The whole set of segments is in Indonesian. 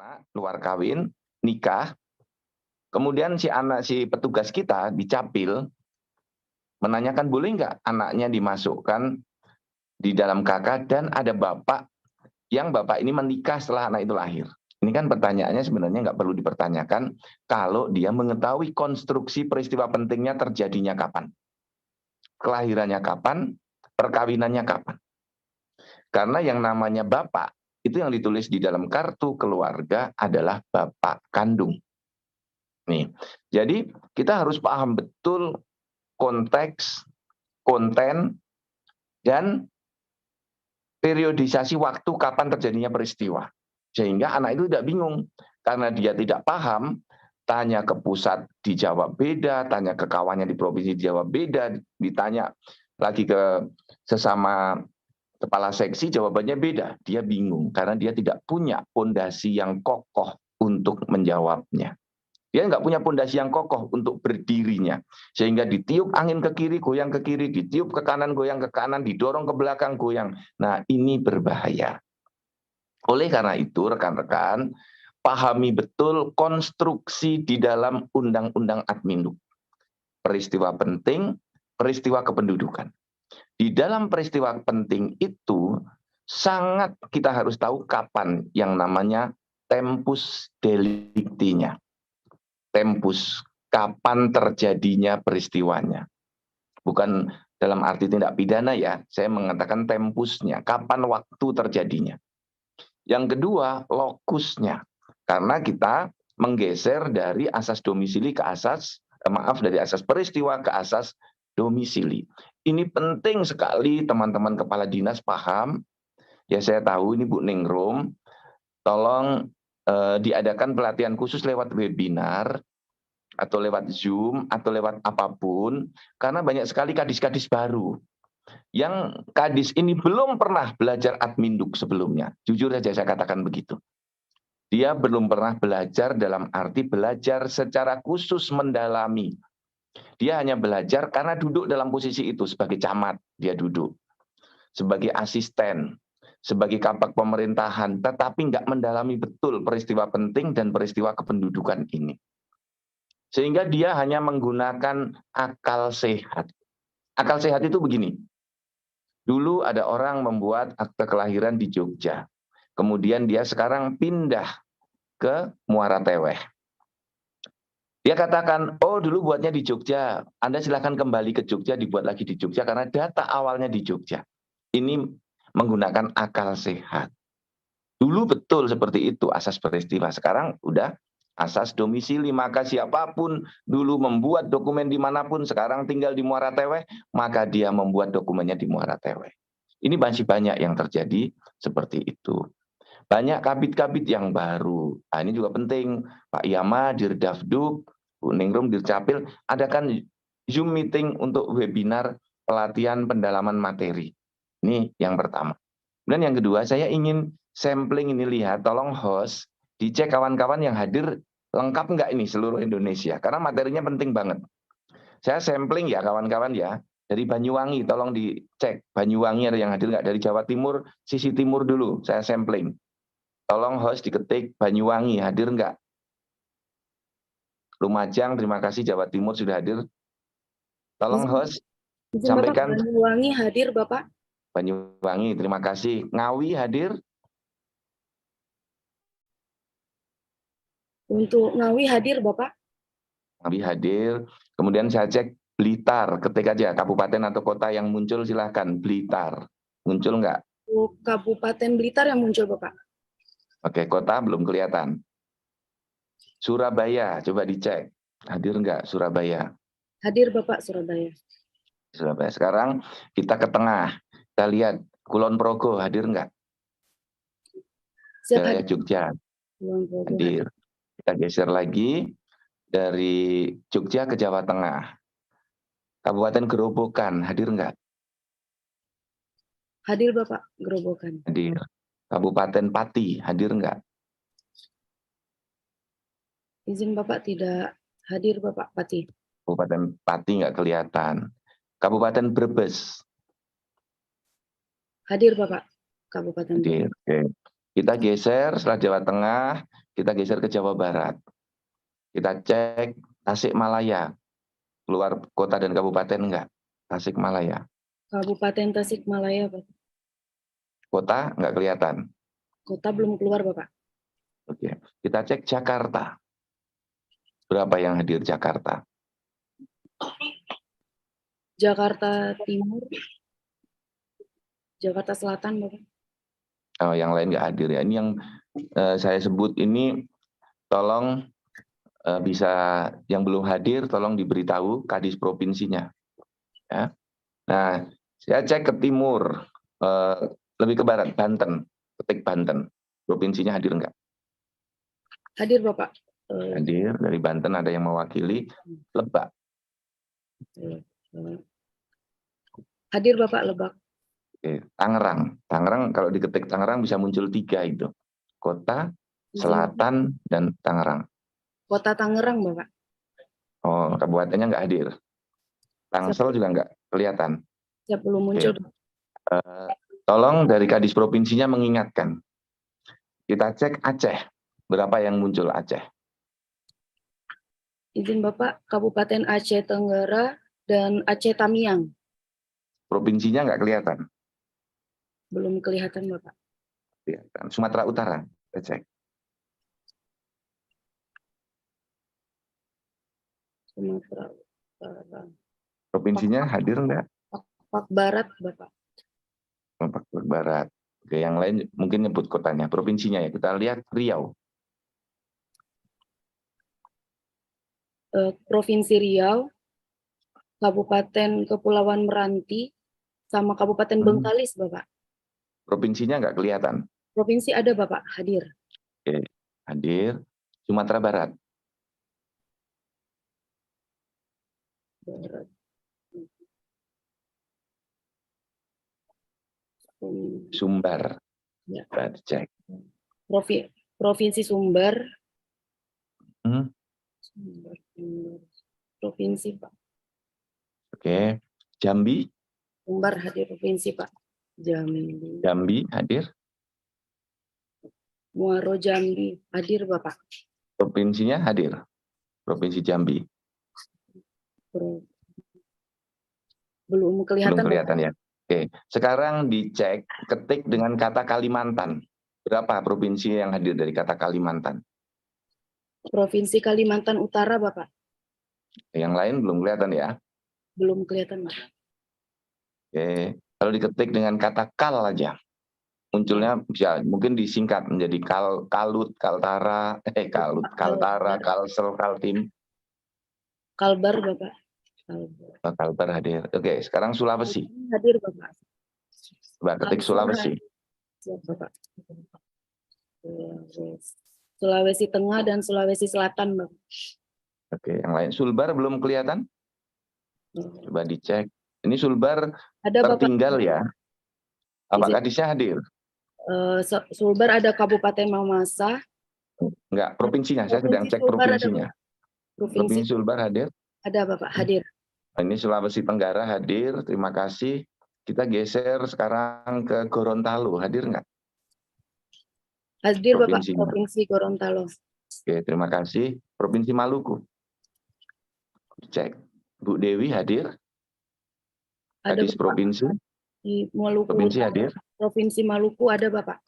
anak luar kawin, nikah, kemudian si petugas kita di Capil menanyakan boleh nggak anaknya dimasukkan di dalam KK dan ada bapak yang bapak ini menikah setelah anak itu lahir. Ini kan pertanyaannya sebenarnya nggak perlu dipertanyakan kalau dia mengetahui konstruksi peristiwa pentingnya terjadinya kapan. Kelahirannya kapan, perkawinannya kapan. Karena yang namanya bapak, itu yang ditulis di dalam kartu keluarga adalah bapak kandung. Nih, jadi kita harus paham betul konteks, konten, dan periodisasi waktu kapan terjadinya peristiwa. Sehingga anak itu tidak bingung. Karena dia tidak paham, tanya ke pusat dijawab beda, tanya ke kawannya di provinsi dijawab beda, ditanya lagi ke sesama kepala seksi jawabannya beda. Dia bingung karena dia tidak punya pondasi yang kokoh untuk menjawabnya. Dia nggak punya pondasi yang kokoh untuk berdirinya. Sehingga ditiup angin ke kiri, goyang ke kiri, ditiup ke kanan, goyang ke kanan, didorong ke belakang, goyang. Nah, ini berbahaya. Oleh karena itu, rekan-rekan, pahami betul konstruksi di dalam Undang-Undang Adminduk. Peristiwa penting, peristiwa kependudukan. Di dalam peristiwa penting itu, sangat kita harus tahu kapan yang namanya tempus delictinya. Tempus, kapan terjadinya peristiwanya. Bukan dalam arti tindak pidana ya, saya mengatakan tempusnya, kapan waktu terjadinya. Yang kedua, lokusnya. Karena kita menggeser dari asas domisili ke asas, dari asas peristiwa ke asas domisili. Ini penting sekali teman-teman kepala dinas paham. Ya saya tahu ini Bu Ningrum, tolong diadakan pelatihan khusus lewat webinar, atau lewat Zoom, atau lewat apapun, karena banyak sekali kadis-kadis baru. Yang kadis ini belum pernah belajar adminduk sebelumnya. Jujur saja saya katakan begitu. Dia belum pernah belajar dalam arti belajar secara khusus mendalami. Dia hanya belajar karena duduk dalam posisi itu sebagai camat, dia duduk. Sebagai asisten, sebagai kapak pemerintahan, tetapi nggak mendalami betul peristiwa penting dan peristiwa kependudukan ini. Sehingga dia hanya menggunakan akal sehat. Akal sehat itu begini. Dulu ada orang membuat akte kelahiran di Jogja. Kemudian dia sekarang pindah ke Muara Teweh. Dia katakan, oh dulu buatnya di Jogja. Anda silahkan kembali ke Jogja, dibuat lagi di Jogja karena data awalnya di Jogja. Ini menggunakan akal sehat. Dulu betul seperti itu asas peristiwa. Sekarang udah asas domisili. Maka siapapun dulu membuat dokumen dimanapun, sekarang tinggal di Muara Teweh, maka dia membuat dokumennya di Muara Teweh. Ini masih banyak yang terjadi seperti itu. Banyak kabit-kabit yang baru. Nah, ini juga penting. Pak Yama, Dirdafduk, Bu Ningrum, Dircapil, adakan Zoom meeting untuk webinar pelatihan pendalaman materi. Ini yang pertama. Kemudian yang kedua, saya ingin sampling ini lihat, tolong host, dicek kawan-kawan yang hadir lengkap nggak ini seluruh Indonesia. Karena materinya penting banget. Saya sampling ya kawan-kawan ya. Dari Banyuwangi, tolong dicek. Banyuwangi ada yang hadir nggak? Dari Jawa Timur, sisi timur dulu, saya sampling. Tolong host diketik Banyuwangi, hadir nggak? Lumajang, terima kasih Jawa Timur sudah hadir. Tolong host sampaikan. Bapak, Banyuwangi hadir Bapak. Banyuwangi, terima kasih. Ngawi hadir? Untuk Ngawi hadir Bapak. Ngawi hadir. Kemudian saya cek Blitar, ketik aja kabupaten atau kota yang muncul silahkan. Blitar, muncul nggak? Kabupaten Blitar yang muncul Bapak. Oke, kota belum kelihatan. Surabaya, coba dicek. Hadir nggak Surabaya? Hadir Bapak, Surabaya. Surabaya. Sekarang kita ke tengah. Kita lihat Kulon Progo, hadir nggak? Wilayah Jogja. Hadir. Kita geser lagi dari Jogja ke Jawa Tengah. Kabupaten Gerobokan, hadir nggak? Hadir Bapak, Gerobokan. Hadir. Kabupaten Pati, hadir nggak? Izin Bapak tidak hadir Bapak Pati. Kabupaten Pati nggak kelihatan. Kabupaten Brebes. Hadir Bapak, Kabupaten Hadir. Brebes. Oke. Kita geser setelah Jawa Tengah kita geser ke Jawa Barat. Kita cek Tasikmalaya. Keluar kota dan kabupaten enggak? Tasikmalaya. Kabupaten Tasikmalaya, Bapak. Kota enggak kelihatan. Kota belum keluar, Bapak. Oke. Kita cek Jakarta. Berapa yang hadir Jakarta? Jakarta Timur, Jakarta Selatan, Bapak. Oh, yang lain nggak hadir ya. Ini yang saya sebut ini, tolong bisa yang belum hadir, tolong diberitahu kadis provinsinya. Ya. Nah, saya cek ke timur, lebih ke barat, Banten, ketik Banten. Provinsinya hadir nggak? Hadir, Bapak. Hadir, dari Banten ada yang mewakili. Lebak. Hadir, Bapak. Lebak. Oke. Tangerang. Tangerang kalau diketik Tangerang bisa muncul 3 itu. Kota, Selatan, dan Tangerang. Kota Tangerang, Bapak. Oh, kabupatennya nggak hadir. Tangsel juga nggak kelihatan. Siap, belum muncul. Tolong dari kadis provinsinya mengingatkan. Kita cek Aceh. Berapa yang muncul Aceh? Izin Bapak, Kabupaten Aceh Tenggara dan Aceh Tamiang. Provinsinya nggak kelihatan. Belum kelihatan, Bapak. Kelihatan. Sumatera Utara. Kita cek. Sumatera Utara. Provinsinya hadir nggak? Pak Barat, Bapak. Pak Barat. Oke, yang lain mungkin nyebut kotanya. Provinsinya ya. Kita lihat Riau. Provinsi Riau, Kabupaten Kepulauan Meranti, sama Kabupaten Bengkalis, Bapak. Provinsinya nggak kelihatan. Provinsi ada, Bapak, hadir. Oke, hadir. Sumatera Barat. Barat. Sumbar. Ya. Kita cek. Provinsi Sumbar. Sumbar. Provinsi, Pak. Oke. Jambi. Sumbar hadir, provinsi, Pak. Jambi hadir. Muaro Jambi hadir, Bapak. Provinsinya hadir. Provinsi Jambi. Belum kelihatan. Belum kelihatan ya. Oke, sekarang dicek, ketik dengan kata Kalimantan. Berapa provinsi yang hadir dari kata Kalimantan? Provinsi Kalimantan Utara, Bapak. Yang lain belum kelihatan ya. Belum kelihatan, Bapak. Oke, kalau diketik dengan kata kal aja, munculnya bisa mungkin disingkat menjadi kalut, kaltara, kaltara, kalsel, kaltim. Kalbar, Bapak. Kalbar hadir. Oke, sekarang Sulawesi. Hadir, Bapak. Coba ketik Sulawesi. Siap, Bapak. Sulawesi Tengah dan Sulawesi Selatan, Bapak. Oke, yang lain. Sulbar belum kelihatan? Coba dicek. Ini Sulbar ada, tertinggal, Bapak. Ya. Apakah kadisnya hadir? Sulbar ada Kabupaten Mamasa. Enggak, provinsinya. Saya sedang cek provinsinya. Provinsi Sulbar hadir? Ada, Bapak, hadir. Ini Sulawesi Tenggara hadir, terima kasih. Kita geser sekarang ke Gorontalo, hadir nggak? Hadir, Bapak, Provinsi Gorontalo. Oke, terima kasih. Provinsi Maluku. Cek. Bu Dewi hadir? Kadis provinsi? Di Maluku provinsi Utara, hadir? Provinsi Maluku ada, Bapak.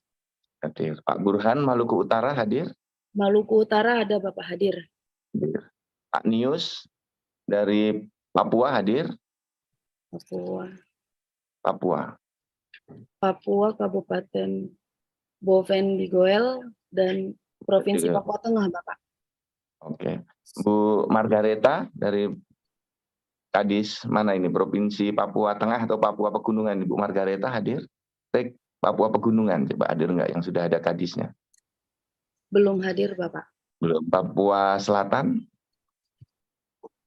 Hadir. Pak Burhan, Maluku Utara hadir? Maluku Utara ada, Bapak, hadir. Hadir. Pak Nius dari Papua hadir? Papua, Kabupaten Boven Biguel, dan Provinsi Papua Tengah, Bapak. Oke. Bu Margareta dari Kadis mana ini? Provinsi Papua Tengah atau Papua Pegunungan? Bu Margareta hadir? Papua Pegunungan, coba hadir nggak yang sudah ada kadisnya? Belum hadir, Bapak. Belum. Papua Selatan?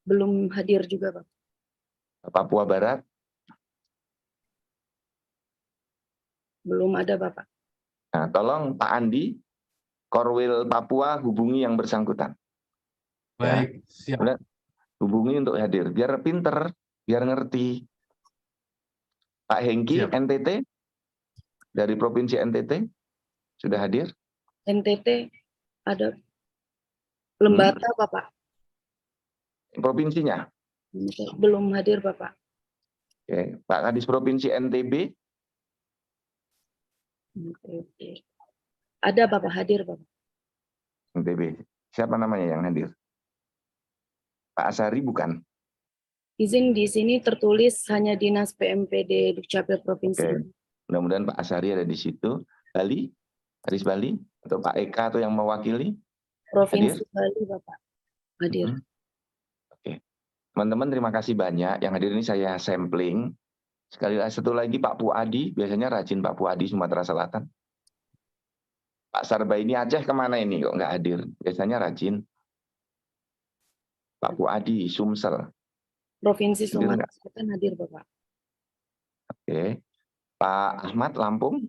Belum hadir juga, Bapak. Papua Barat? Belum ada, Bapak. Nah, tolong Pak Andi, Korwil Papua hubungi yang bersangkutan. Baik, ya. siap. Hubungi untuk hadir, biar pinter, biar ngerti. Pak Hengki, siap. NTT, dari Provinsi NTT, sudah hadir? NTT Ada Lembata, Bapak. Provinsinya? Belum hadir, Bapak. Oke. Pak Kadis Provinsi NTB? Ada, Bapak, hadir, Bapak. NTB. Siapa namanya yang hadir? Pak Asari bukan? Izin di sini tertulis hanya Dinas PMPD Dukcapil Provinsi. Oke. Mudah-mudahan Pak Asari ada di situ. Bali? Haris Bali? Atau Pak Eka atau yang mewakili? Provinsi Hadir? Bali, Bapak. Hadir. Oke. Teman-teman terima kasih banyak. Yang hadir ini saya sampling. Satu lagi Pak Puadi. Biasanya rajin Pak Puadi Sumatera Selatan. Pak Sarbaini Aceh kemana ini kok nggak hadir? Biasanya rajin. Pak Puadi Sumsel. Provinsi Hadir Sumatera nggak? Selatan hadir, Bapak. Oke. Pak Ahmad Lampung.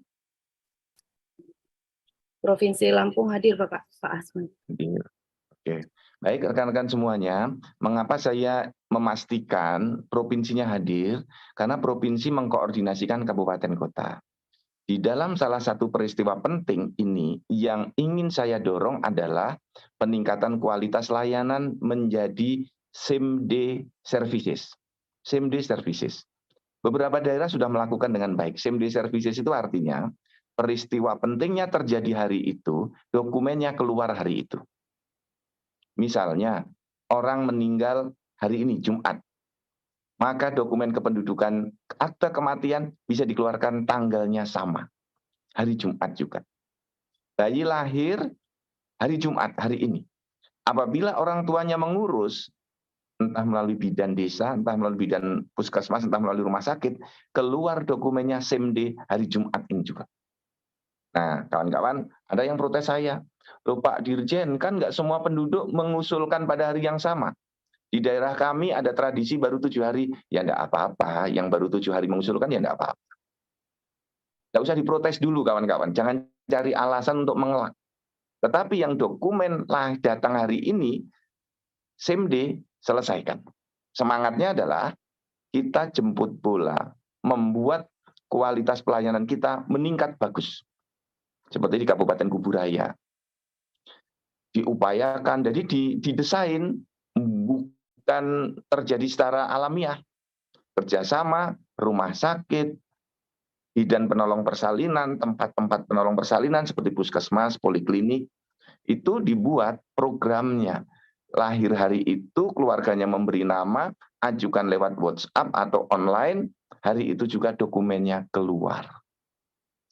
Provinsi Lampung hadir, Bapak. Pak Asman. Hadir. Oke. Baik rekan-rekan semuanya, mengapa saya memastikan provinsinya hadir? Karena provinsi mengkoordinasikan kabupaten kota. Di dalam salah satu peristiwa penting ini yang ingin saya dorong adalah peningkatan kualitas layanan menjadi same-day services. Same-day services. Beberapa daerah sudah melakukan dengan baik. Same-day services itu artinya peristiwa pentingnya terjadi hari itu, dokumennya keluar hari itu. Misalnya, orang meninggal hari ini, Jumat. Maka dokumen kependudukan akte kematian bisa dikeluarkan tanggalnya sama. Hari Jumat juga. Bayi lahir hari Jumat, hari ini. Apabila orang tuanya mengurus, entah melalui bidan desa, entah melalui bidan puskesmas, entah melalui rumah sakit, keluar dokumennya same day hari Jumat ini juga. Nah, kawan-kawan, ada yang protes saya. Loh Pak Dirjen, kan nggak semua penduduk mengusulkan pada hari yang sama. Di daerah kami ada tradisi baru 7 hari, ya enggak apa-apa. Yang baru 7 hari mengusulkan, ya enggak apa-apa. Enggak usah diprotes dulu kawan-kawan. Jangan cari alasan untuk mengelak. Tetapi yang dokumen lah datang hari ini, same day, selesaikan. Semangatnya adalah kita jemput bola, membuat kualitas pelayanan kita meningkat bagus. Seperti di Kabupaten Kuburaya. Diupayakan, jadi didesain, bukan terjadi secara alamiah. Kerjasama, rumah sakit, bidan penolong persalinan, tempat-tempat penolong persalinan seperti puskesmas, poliklinik, itu dibuat programnya. Lahir hari itu, keluarganya memberi nama, ajukan lewat WhatsApp atau online, hari itu juga dokumennya keluar.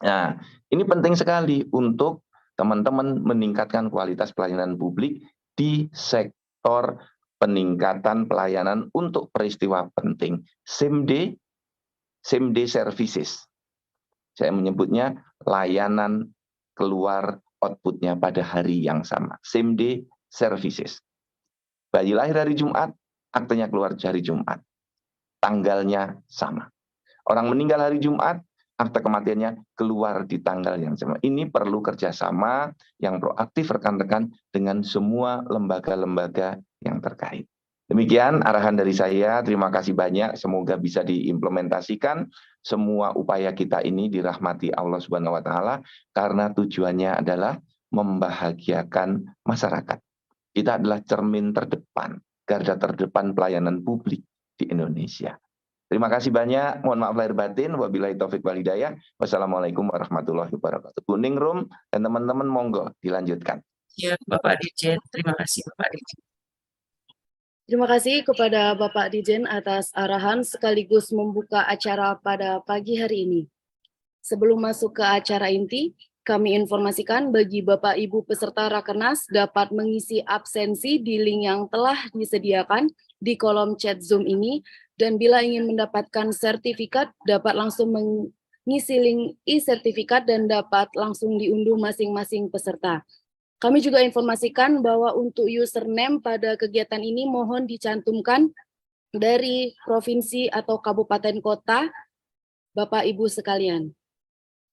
Nah, ini penting sekali untuk teman-teman meningkatkan kualitas pelayanan publik di sektor peningkatan pelayanan untuk peristiwa penting. Same day services. Saya menyebutnya layanan keluar outputnya pada hari yang sama. Same day services. Bayi lahir hari Jumat, aktenya keluar hari Jumat. Tanggalnya sama. Orang meninggal hari Jumat, akte kematiannya keluar di tanggal yang sama. Ini perlu kerjasama yang proaktif rekan-rekan dengan semua lembaga-lembaga yang terkait. Demikian arahan dari saya. Terima kasih banyak. Semoga bisa diimplementasikan semua upaya kita ini dirahmati Allah Subhanahu wa taala karena tujuannya adalah membahagiakan masyarakat. Kita adalah cermin terdepan, garda terdepan pelayanan publik di Indonesia. Terima kasih banyak. Mohon maaf lahir batin. Wabillahi taufik wal hidayah. Wassalamualaikum warahmatullahi wabarakatuh. Kuning room dan teman-teman monggo dilanjutkan. Ya, Bapak Dirjen. Terima kasih Bapak Dirjen. Terima kasih kepada Bapak Dirjen atas arahan sekaligus membuka acara pada pagi hari ini. Sebelum masuk ke acara inti, kami informasikan bagi Bapak Ibu peserta Rakernas dapat mengisi absensi di link yang telah disediakan di kolom chat Zoom ini, dan bila ingin mendapatkan sertifikat dapat langsung mengisi link e-sertifikat dan dapat langsung diunduh masing-masing peserta. Kami juga informasikan bahwa untuk username pada kegiatan ini mohon dicantumkan dari provinsi atau kabupaten kota Bapak Ibu sekalian.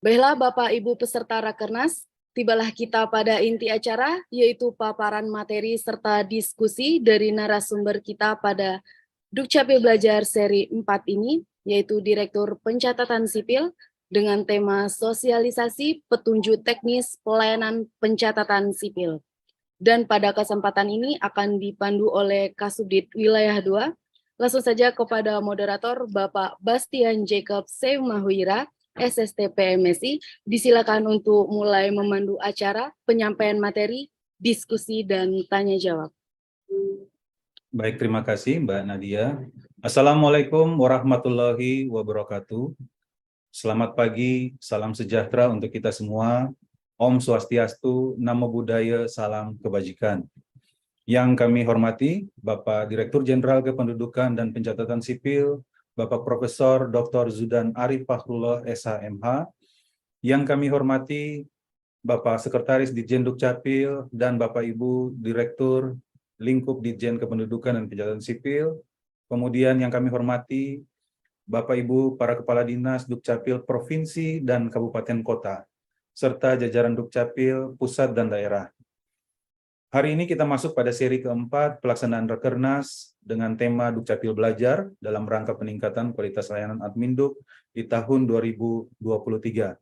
Baiklah Bapak Ibu peserta Rakernas, tibalah kita pada inti acara, yaitu paparan materi serta diskusi dari narasumber kita pada Dukcapil Belajar seri 4 ini, yaitu Direktur Pencatatan Sipil, dengan tema sosialisasi petunjuk teknis pelayanan pencatatan sipil. Dan pada kesempatan ini akan dipandu oleh Kasubdit Wilayah 2. Langsung saja kepada moderator Bapak Bastian Jacob Seumahuira, SSTP MSI, disilakan untuk mulai memandu acara penyampaian materi, diskusi, dan tanya jawab. Baik, terima kasih Mbak Nadia. Assalamualaikum warahmatullahi wabarakatuh. Selamat pagi, salam sejahtera untuk kita semua. Om Swastiastu, Namo Buddhaya, salam kebajikan. Yang kami hormati Bapak Direktur Jenderal Kependudukan dan Pencatatan Sipil, Bapak Profesor Dr. Zudan Arif Fakhrullah SHMH. Yang kami hormati Bapak Sekretaris Ditjen Dukcapil dan Bapak Ibu Direktur Lingkup Ditjen Kependudukan dan Pencatatan Sipil. Kemudian yang kami hormati Bapak Ibu para Kepala Dinas Dukcapil Provinsi dan Kabupaten Kota, serta jajaran Dukcapil Pusat dan Daerah. Hari ini kita masuk pada seri keempat pelaksanaan Rakernas dengan tema Dukcapil Belajar dalam rangka peningkatan kualitas layanan Adminduk di tahun 2023.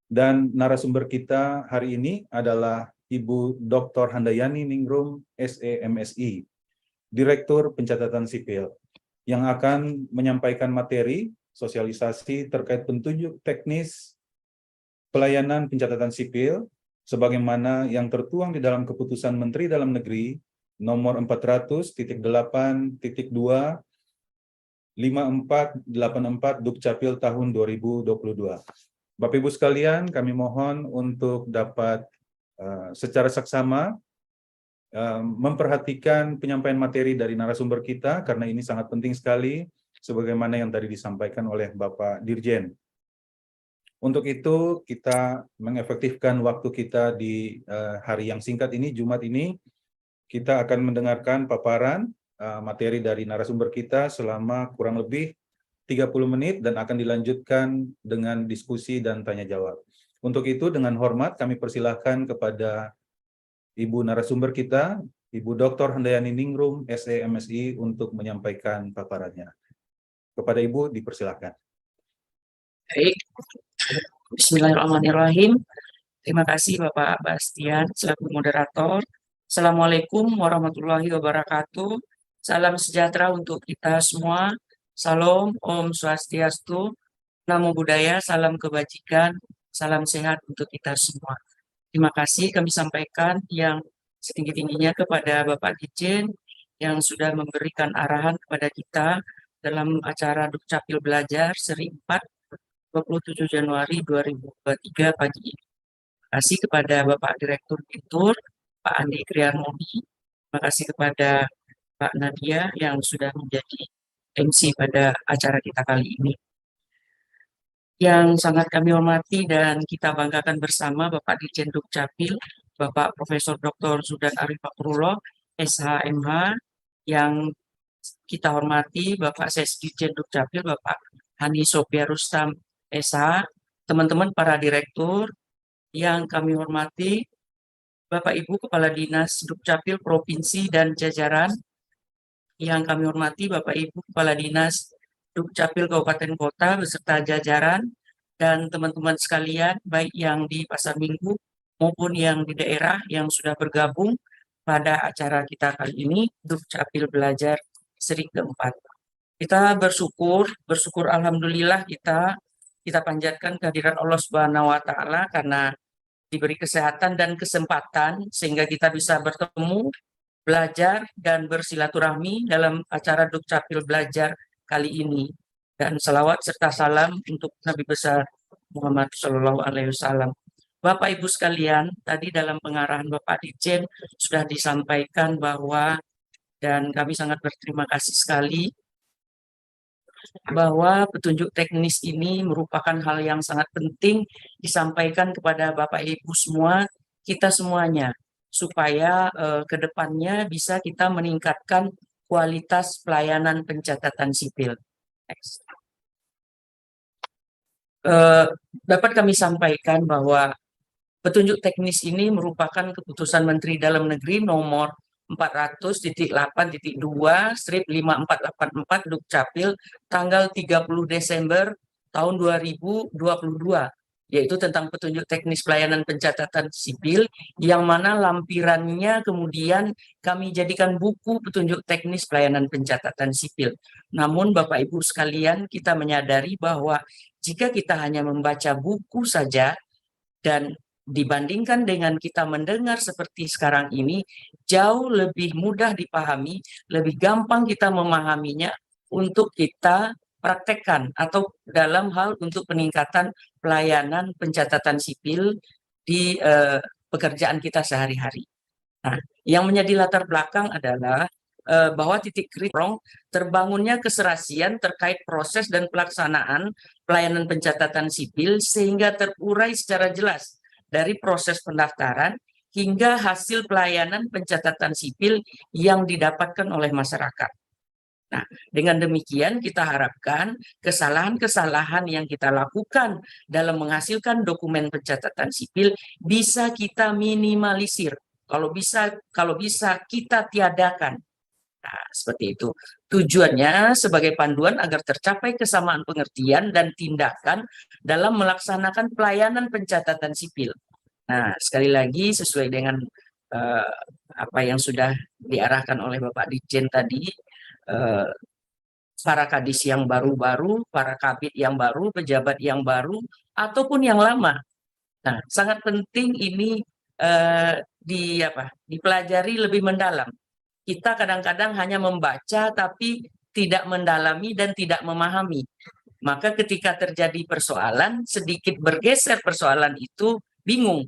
Dan narasumber kita hari ini adalah Ibu Dr. Handayani Ningrum, SEMSI, Direktur Pencatatan Sipil, yang akan menyampaikan materi sosialisasi terkait petunjuk teknis pelayanan pencatatan sipil sebagaimana yang tertuang di dalam Keputusan Menteri Dalam Negeri nomor 400.2/5484 Dukcapil tahun 2022. Bapak Ibu sekalian, kami mohon untuk dapat secara saksama memperhatikan penyampaian materi dari narasumber kita karena ini sangat penting sekali sebagaimana yang tadi disampaikan oleh Bapak Dirjen. Untuk itu kita mengefektifkan waktu kita di hari yang singkat ini, Jumat ini, kita akan mendengarkan paparan materi dari narasumber kita selama kurang lebih 30 menit dan akan dilanjutkan dengan diskusi dan tanya jawab. Untuk itu dengan hormat kami persilahkan kepada Ibu narasumber kita, Ibu Dr. Handayani Ningrum, SEMSI, untuk menyampaikan paparannya. Kepada Ibu dipersilahkan. Baik, Bismillahirrahmanirrahim. Terima kasih Bapak Bastian selaku moderator. Assalamualaikum warahmatullahi wabarakatuh. Salam sejahtera untuk kita semua. Salam, Om Swastiastu, Namo Buddhaya, salam kebajikan, salam sehat untuk kita semua. Terima kasih kami sampaikan yang setinggi-tingginya kepada Bapak Dirjen yang sudah memberikan arahan kepada kita dalam acara Dukcapil Belajar seri 4 27 Januari 2023 pagi ini. Terima kasih kepada Bapak Direktur Ditur, Pak Andi Kriarmoni. Terima kasih kepada Pak Nadia yang sudah menjadi MC pada acara kita kali ini. Yang sangat kami hormati dan kita banggakan bersama Bapak Dirjen Dukcapil, Bapak Profesor Dr. Zudan Arif Fakhrullah, SHMH, yang kita hormati Bapak Sesdirjen Dukcapil, Bapak Hani Sofia Rustam, SH, teman-teman para direktur yang kami hormati, Bapak Ibu Kepala Dinas Dukcapil Provinsi dan jajaran yang kami hormati, Bapak Ibu Kepala Dinas Dukcapil Kabupaten Kota beserta jajaran dan teman-teman sekalian baik yang di Pasar Minggu maupun yang di daerah yang sudah bergabung pada acara kita kali ini Dukcapil Belajar seri keempat. Kita bersyukur alhamdulillah kita panjatkan kehadirat Allah Subhanahu wa taala karena diberi kesehatan dan kesempatan sehingga kita bisa bertemu, belajar dan bersilaturahmi dalam acara Dukcapil Belajar kali ini. Dan salawat serta salam untuk Nabi besar Muhammad SAW. Bapak Ibu sekalian, tadi dalam pengarahan Bapak Dirjen sudah disampaikan bahwa, dan kami sangat berterima kasih sekali, bahwa petunjuk teknis ini merupakan hal yang sangat penting disampaikan kepada Bapak Ibu semua, kita semuanya, supaya ke depannya bisa kita meningkatkan kualitas pelayanan pencatatan sipil. Dapat kami sampaikan bahwa petunjuk teknis ini merupakan keputusan Menteri Dalam Negeri nomor 400.8.2/5484 Dukcapil tanggal 30 Desember tahun 2022 yaitu tentang petunjuk teknis pelayanan pencatatan sipil, yang mana lampirannya kemudian kami jadikan buku petunjuk teknis pelayanan pencatatan sipil. Namun Bapak Ibu sekalian, kita menyadari bahwa jika kita hanya membaca buku saja dan dibandingkan dengan kita mendengar seperti sekarang ini, jauh lebih mudah dipahami, lebih gampang kita memahaminya untuk kita praktekkan atau dalam hal untuk peningkatan pelayanan pencatatan sipil di pekerjaan kita sehari-hari. Nah, yang menjadi latar belakang adalah bahwa titik kritis terbangunnya keserasian terkait proses dan pelaksanaan pelayanan pencatatan sipil sehingga terurai secara jelas dari proses pendaftaran hingga hasil pelayanan pencatatan sipil yang didapatkan oleh masyarakat. Nah, dengan demikian kita harapkan kesalahan-kesalahan yang kita lakukan dalam menghasilkan dokumen pencatatan sipil bisa kita minimalisir. Kalau bisa kita tiadakan. Nah, seperti itu. Tujuannya sebagai panduan agar tercapai kesamaan pengertian dan tindakan dalam melaksanakan pelayanan pencatatan sipil. Nah, sekali lagi sesuai dengan apa yang sudah diarahkan oleh Bapak Dirjen tadi, para kadis yang baru-baru, para kabid yang baru, pejabat yang baru, ataupun yang lama. Nah, sangat penting ini dipelajari lebih mendalam. Kita kadang-kadang hanya membaca tapi tidak mendalami dan tidak memahami. Maka ketika terjadi persoalan, sedikit bergeser persoalan itu bingung.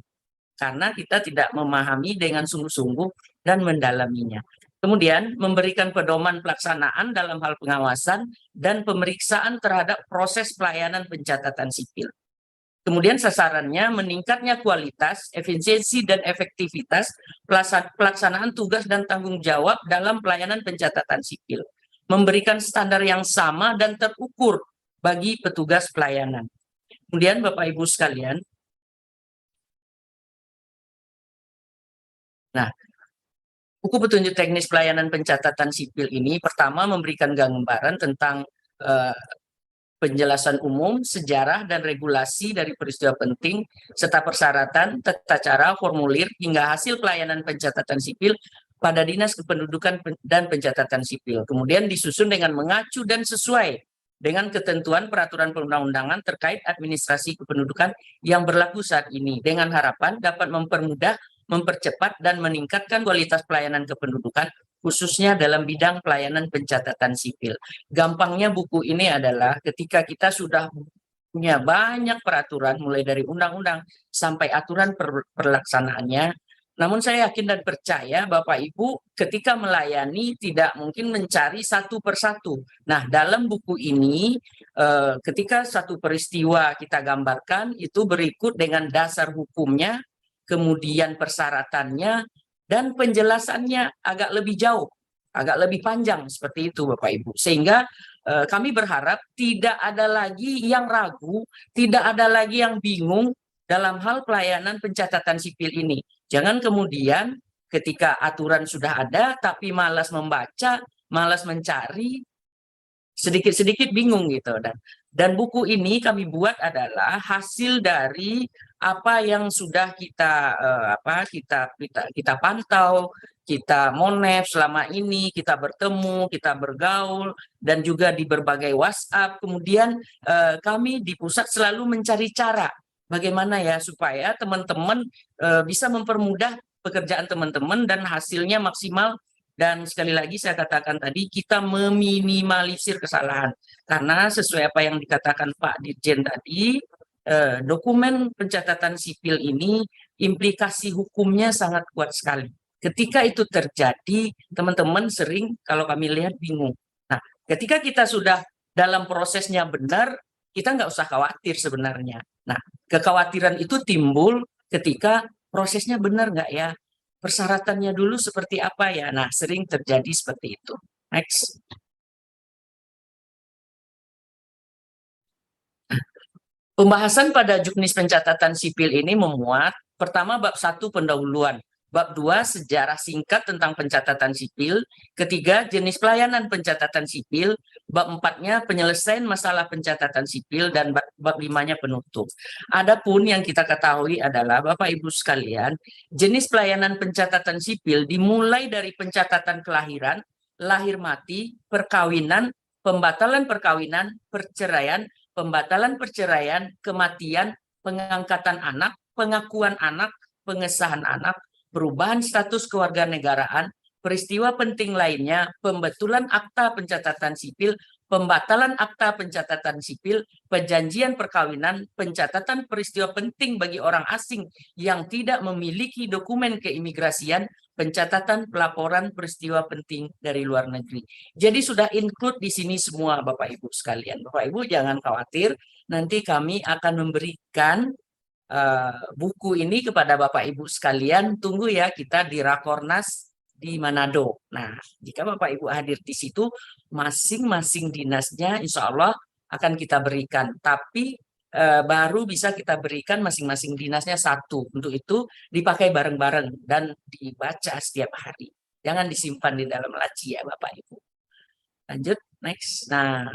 Karena kita tidak memahami dengan sungguh-sungguh dan mendalaminya. Kemudian memberikan pedoman pelaksanaan dalam hal pengawasan dan pemeriksaan terhadap proses pelayanan pencatatan sipil. Kemudian sasarannya meningkatnya kualitas, efisiensi, dan efektivitas pelaksanaan tugas dan tanggung jawab dalam pelayanan pencatatan sipil. Memberikan standar yang sama dan terukur bagi petugas pelayanan. Kemudian Bapak Ibu sekalian, nah, buku petunjuk teknis pelayanan pencatatan sipil ini pertama memberikan gambaran tentang penjelasan umum, sejarah, dan regulasi dari peristiwa penting, serta persyaratan, tata cara, formulir, hingga hasil pelayanan pencatatan sipil pada Dinas Kependudukan dan Pencatatan Sipil. Kemudian disusun dengan mengacu dan sesuai dengan ketentuan peraturan perundang-undangan terkait administrasi kependudukan yang berlaku saat ini, dengan harapan dapat mempermudah, mempercepat, dan meningkatkan kualitas pelayanan kependudukan, khususnya dalam bidang pelayanan pencatatan sipil. Gampangnya buku ini adalah ketika kita sudah punya banyak peraturan, mulai dari undang-undang sampai aturan perlaksanaannya, namun saya yakin dan percaya Bapak Ibu ketika melayani tidak mungkin mencari satu persatu. Nah, dalam buku ini ketika satu peristiwa kita gambarkan itu berikut dengan dasar hukumnya, kemudian persyaratannya, dan penjelasannya agak lebih jauh, agak lebih panjang seperti itu Bapak Ibu. Sehingga kami berharap tidak ada lagi yang ragu, tidak ada lagi yang bingung dalam hal pelayanan pencatatan sipil ini. Jangan kemudian ketika aturan sudah ada tapi malas membaca, malas mencari, sedikit-sedikit bingung gitu. Dan buku ini kami buat adalah hasil dari apa yang sudah kita kita pantau, kita monef selama ini, kita bertemu, kita bergaul, dan juga di berbagai WhatsApp. Kemudian kami di pusat selalu mencari cara bagaimana ya supaya teman-teman bisa mempermudah pekerjaan teman-teman dan hasilnya maksimal. Dan sekali lagi saya katakan tadi, kita meminimalisir kesalahan. Karena sesuai apa yang dikatakan Pak Dirjen tadi, dokumen pencatatan sipil ini implikasi hukumnya sangat kuat sekali. Ketika itu terjadi, teman-teman sering kalau kami lihat bingung. Nah, ketika kita sudah dalam prosesnya benar, kita nggak usah khawatir sebenarnya. Nah, kekhawatiran itu timbul ketika prosesnya benar nggak ya? Persyaratannya dulu seperti apa ya? Nah, sering terjadi seperti itu. Next. Pembahasan pada juknis pencatatan sipil ini memuat, pertama bab 1 pendahuluan. Bab 2, sejarah singkat tentang pencatatan sipil. Ketiga, jenis pelayanan pencatatan sipil. Bab 4-nya penyelesaian masalah pencatatan sipil, dan bab 5-nya penutup. Adapun yang kita ketahui adalah, Bapak Ibu sekalian, jenis pelayanan pencatatan sipil dimulai dari pencatatan kelahiran, lahir mati, perkawinan, pembatalan perkawinan, perceraian, pembatalan perceraian, kematian, pengangkatan anak, pengakuan anak, pengesahan anak, perubahan status kewarganegaraan, peristiwa penting lainnya, pembetulan akta pencatatan sipil, pembatalan akta pencatatan sipil, perjanjian perkawinan, pencatatan peristiwa penting bagi orang asing yang tidak memiliki dokumen keimigrasian, pencatatan pelaporan peristiwa penting dari luar negeri. Jadi sudah include di sini semua Bapak Ibu sekalian. Bapak Ibu jangan khawatir, nanti kami akan memberikan buku ini kepada Bapak Ibu sekalian. Tunggu ya, kita di Rakornas di Manado. Nah, jika Bapak Ibu hadir di situ, masing-masing dinasnya insya Allah akan kita berikan. Tapi baru bisa kita berikan masing-masing dinasnya satu. Untuk itu dipakai bareng-bareng dan dibaca setiap hari. Jangan disimpan di dalam laci ya Bapak Ibu. Lanjut, next. Nah,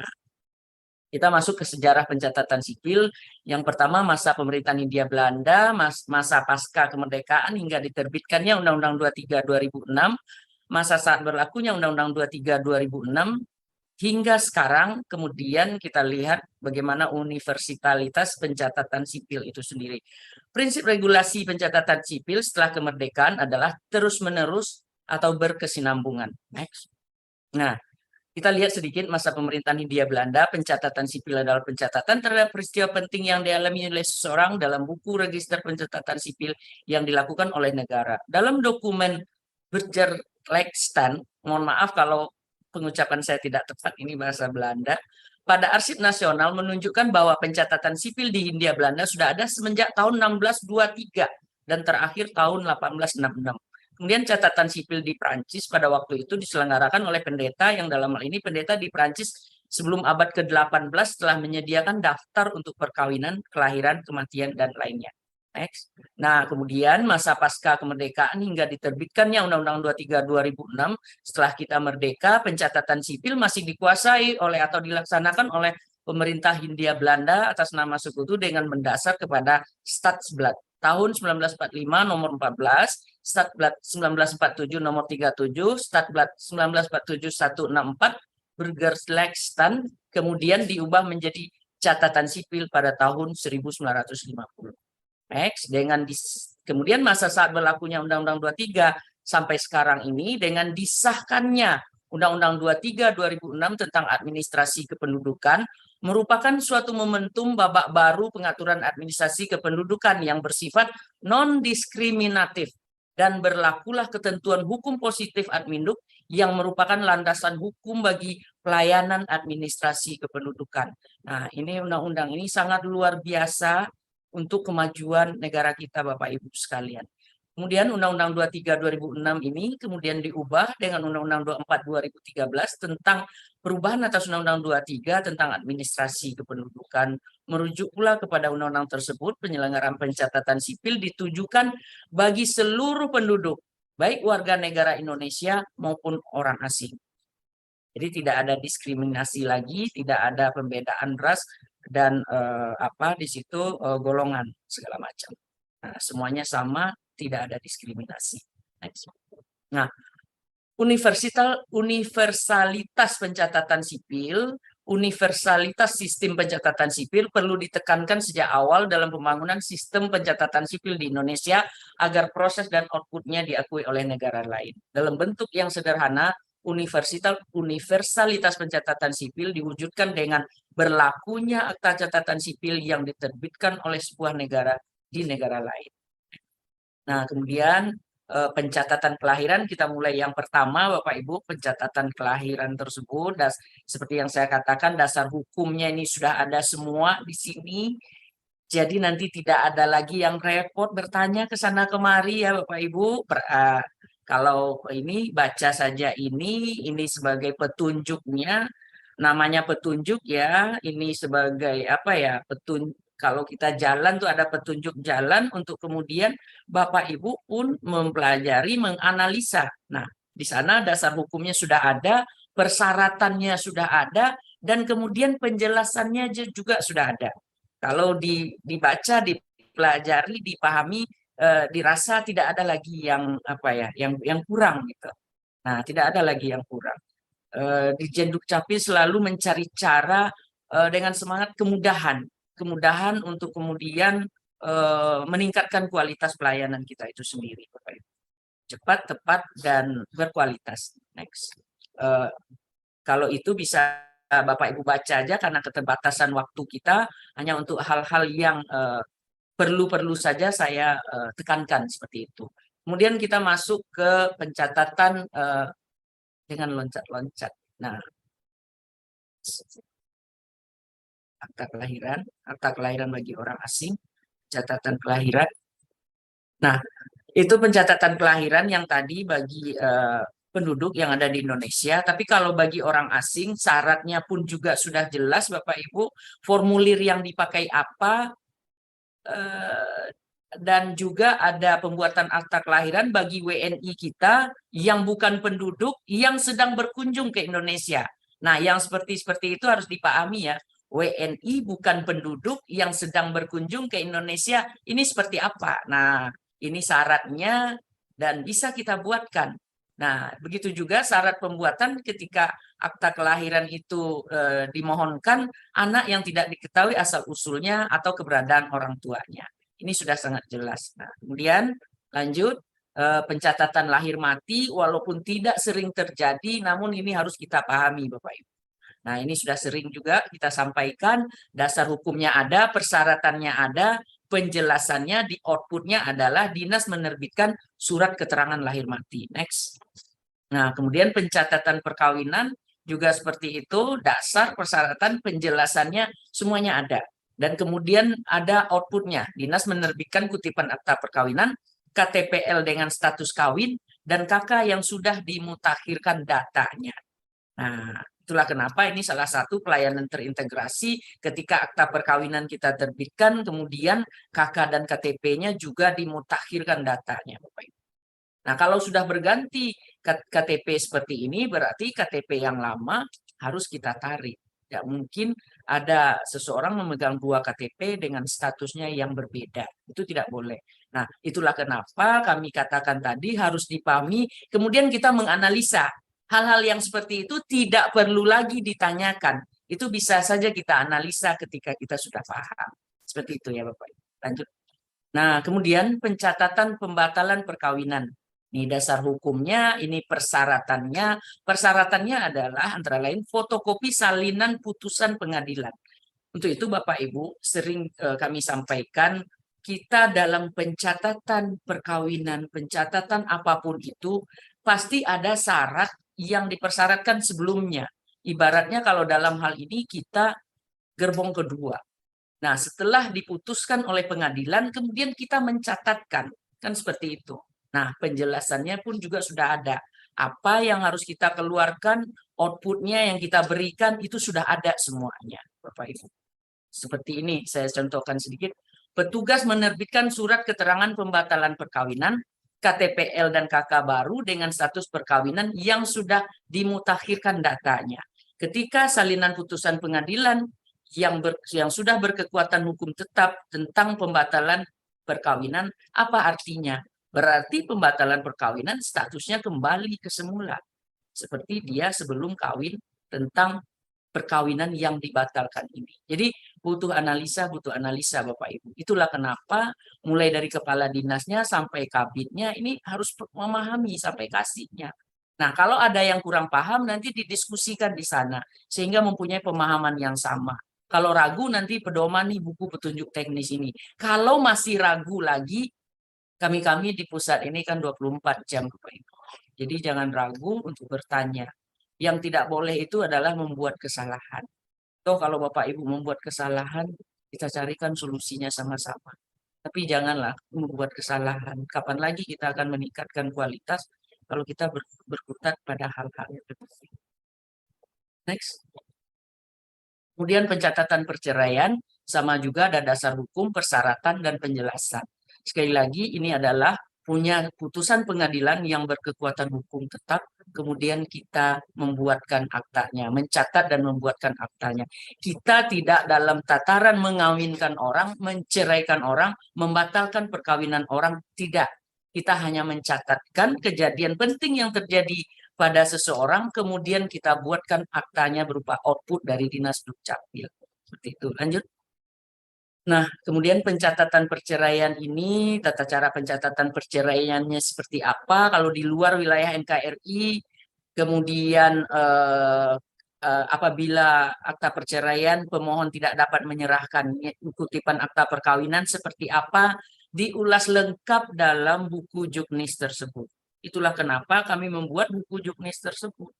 kita masuk ke sejarah pencatatan sipil. Yang pertama, masa pemerintahan Hindia Belanda, masa pasca kemerdekaan hingga diterbitkannya Undang-Undang 23 2006, masa saat berlakunya Undang-Undang 23 2006, hingga sekarang. Kemudian kita lihat bagaimana universalitas pencatatan sipil itu sendiri. Prinsip regulasi pencatatan sipil setelah kemerdekaan adalah terus-menerus atau berkesinambungan. Next. Nah, kita lihat sedikit masa pemerintahan Hindia Belanda. Pencatatan sipil adalah pencatatan terhadap peristiwa penting yang dialami oleh seseorang dalam buku register pencatatan sipil yang dilakukan oleh negara. Dalam dokumen Burgerlijkstand, mohon maaf kalau pengucapan saya tidak tepat, ini bahasa Belanda, pada arsip nasional menunjukkan bahwa pencatatan sipil di Hindia Belanda sudah ada semenjak tahun 1623 dan terakhir tahun 1866. Kemudian catatan sipil di Prancis pada waktu itu diselenggarakan oleh pendeta, yang dalam hal ini pendeta di Prancis sebelum abad ke-18 telah menyediakan daftar untuk perkawinan, kelahiran, kematian, dan lainnya. Next. Nah, kemudian masa pasca kemerdekaan hingga diterbitkannya Undang-Undang 23 2006, setelah kita merdeka, pencatatan sipil masih dikuasai oleh atau dilaksanakan oleh pemerintah Hindia Belanda atas nama sekutu dengan mendasar kepada Stadsblad tahun 1945 nomor 14, Stadsblad 1947 nomor 37, Stadsblad 1947 164, Burgerlijkstand, kemudian diubah menjadi catatan sipil pada tahun 1950. Next, kemudian masa saat berlakunya Undang-Undang 23 sampai sekarang ini dengan disahkannya Undang-Undang 23 2006 tentang administrasi kependudukan merupakan suatu momentum babak baru pengaturan administrasi kependudukan yang bersifat non-diskriminatif, dan berlakulah ketentuan hukum positif adminduk yang merupakan landasan hukum bagi pelayanan administrasi kependudukan. Nah, ini undang-undang ini sangat luar biasa untuk kemajuan negara kita Bapak Ibu sekalian. Kemudian Undang-Undang 23 2006 ini kemudian diubah dengan Undang-Undang 24 2013 tentang perubahan atas Undang-Undang 23 tentang administrasi kependudukan. Merujuk pula kepada undang-undang tersebut, penyelenggaraan pencatatan sipil ditujukan bagi seluruh penduduk, baik warga negara Indonesia maupun orang asing. Jadi tidak ada diskriminasi lagi, tidak ada pembedaan ras dan di situ golongan segala macam. Nah, semuanya sama, tidak ada diskriminasi. Next. Nah, universalitas pencatatan sipil, universalitas sistem pencatatan sipil perlu ditekankan sejak awal dalam pembangunan sistem pencatatan sipil di Indonesia agar proses dan outputnya diakui oleh negara lain. Dalam bentuk yang sederhana, universalitas pencatatan sipil diwujudkan dengan berlakunya akta catatan sipil yang diterbitkan oleh sebuah negara di negara lain. Nah, kemudian pencatatan kelahiran, kita mulai yang pertama Bapak Ibu. Pencatatan kelahiran tersebut seperti yang saya katakan, dasar hukumnya ini sudah ada semua di sini. Jadi nanti tidak ada lagi yang repot bertanya ke sana kemari ya Bapak Ibu. Kalau ini baca saja ini sebagai petunjuknya, namanya petunjuk ya, ini sebagai Kalau kita jalan tuh ada petunjuk jalan untuk kemudian Bapak Ibu pun mempelajari, menganalisa. Nah, di sana dasar hukumnya sudah ada, persyaratannya sudah ada, dan kemudian penjelasannya juga sudah ada. Kalau dibaca, dipelajari, dipahami, dirasa tidak ada lagi yang apa ya, yang kurang gitu. Nah, tidak ada lagi yang kurang. Dirjen Dukcapil selalu mencari cara dengan semangat kemudahan untuk kemudian meningkatkan kualitas pelayanan kita itu sendiri, Bapak Ibu. Cepat, tepat, dan berkualitas. Next. Kalau itu bisa Bapak Ibu baca aja karena keterbatasan waktu kita, hanya untuk hal-hal yang perlu saja saya tekankan seperti itu. Kemudian kita masuk ke pencatatan dengan loncat-loncat. Nah, akta kelahiran bagi orang asing, catatan kelahiran. Nah, itu pencatatan kelahiran yang tadi bagi penduduk yang ada di Indonesia. Tapi kalau bagi orang asing, syaratnya pun juga sudah jelas, Bapak Ibu. Formulir yang dipakai apa, dan juga ada pembuatan akta kelahiran bagi WNI kita yang bukan penduduk yang sedang berkunjung ke Indonesia. Nah, yang seperti itu harus dipahami ya. WNI bukan penduduk yang sedang berkunjung ke Indonesia, ini seperti apa? Nah, ini syaratnya dan bisa kita buatkan. Nah, begitu juga syarat pembuatan ketika akta kelahiran itu dimohonkan anak yang tidak diketahui asal-usulnya atau keberadaan orang tuanya. Ini sudah sangat jelas. Nah, kemudian lanjut pencatatan lahir mati walaupun tidak sering terjadi, namun ini harus kita pahami, Bapak Ibu. Nah, ini sudah sering juga kita sampaikan, dasar hukumnya ada, persyaratannya ada, penjelasannya di outputnya adalah dinas menerbitkan surat keterangan lahir mati. Next. Nah, kemudian pencatatan perkawinan juga seperti itu, dasar, persyaratan, penjelasannya semuanya ada. Dan kemudian ada outputnya, dinas menerbitkan kutipan akta perkawinan, KTPL dengan status kawin, dan KK yang sudah dimutakhirkan datanya. Nah, itulah kenapa ini salah satu pelayanan terintegrasi ketika akta perkawinan kita terbitkan, kemudian KK dan KTP-nya juga dimutakhirkan datanya, Bapak Ibu. Nah, kalau sudah berganti KTP seperti ini, berarti KTP yang lama harus kita tarik. Tidak mungkin ada seseorang memegang 2 KTP dengan statusnya yang berbeda. Itu tidak boleh. Nah, itulah kenapa kami katakan tadi harus dipahami, kemudian kita menganalisa. Hal-hal yang seperti itu tidak perlu lagi ditanyakan. Itu bisa saja kita analisa ketika kita sudah paham. Seperti itu ya Bapak. Lanjut. Nah, kemudian pencatatan pembatalan perkawinan. Ini dasar hukumnya, ini persyaratannya. Persyaratannya adalah antara lain fotokopi salinan putusan pengadilan. Untuk itu Bapak Ibu sering kami sampaikan, kita dalam pencatatan perkawinan, pencatatan apapun itu, pasti ada syarat yang dipersyaratkan sebelumnya. Ibaratnya kalau dalam hal ini kita gerbong kedua. Nah, setelah diputuskan oleh pengadilan, kemudian kita mencatatkan. Kan seperti itu. Nah, penjelasannya pun juga sudah ada. Apa yang harus kita keluarkan, outputnya yang kita berikan, itu sudah ada semuanya, Bapak Ibu. Seperti ini, saya contohkan sedikit. Petugas menerbitkan surat keterangan pembatalan perkawinan, KTPL dan KK baru dengan status perkawinan yang sudah dimutakhirkan datanya. Ketika salinan putusan pengadilan yang sudah berkekuatan hukum tetap tentang pembatalan perkawinan, apa artinya? Berarti pembatalan perkawinan statusnya kembali ke semula. Seperti dia sebelum kawin tentang perkawinan yang dibatalkan ini. Jadi butuh analisa Bapak Ibu. Itulah kenapa mulai dari kepala dinasnya sampai kabitnya ini harus memahami sampai kasihnya. Nah, kalau ada yang kurang paham nanti didiskusikan di sana sehingga mempunyai pemahaman yang sama. Kalau ragu nanti pedoman nih buku petunjuk teknis ini. Kalau masih ragu lagi, kami di pusat ini kan 24 jam Bapak Ibu. Jadi jangan ragu untuk bertanya. Yang tidak boleh itu adalah membuat kesalahan. Toh kalau Bapak Ibu membuat kesalahan, kita carikan solusinya sama-sama. Tapi janganlah membuat kesalahan. Kapan lagi kita akan meningkatkan kualitas kalau kita berkutat pada hal-hal yang penting. Next. Kemudian pencatatan perceraian. sama juga ada dasar hukum, persyaratan, dan penjelasan. Sekali lagi, ini adalah punya putusan pengadilan yang berkekuatan hukum tetap, kemudian kita membuatkan aktanya, mencatat dan membuatkan aktanya. Kita tidak dalam tataran mengawinkan orang, menceraikan orang, membatalkan perkawinan orang, tidak. Kita hanya mencatatkan kejadian penting yang terjadi pada seseorang, kemudian kita buatkan aktanya berupa output dari Dinas Dukcapil. Seperti itu. Lanjut. Nah, kemudian pencatatan perceraian ini, tata cara pencatatan perceraiannya seperti apa? Kalau di luar wilayah NKRI, kemudian apabila akta perceraian pemohon tidak dapat menyerahkan kutipan akta perkawinan seperti apa, diulas lengkap dalam buku juknis tersebut. Itulah kenapa kami membuat buku juknis tersebut.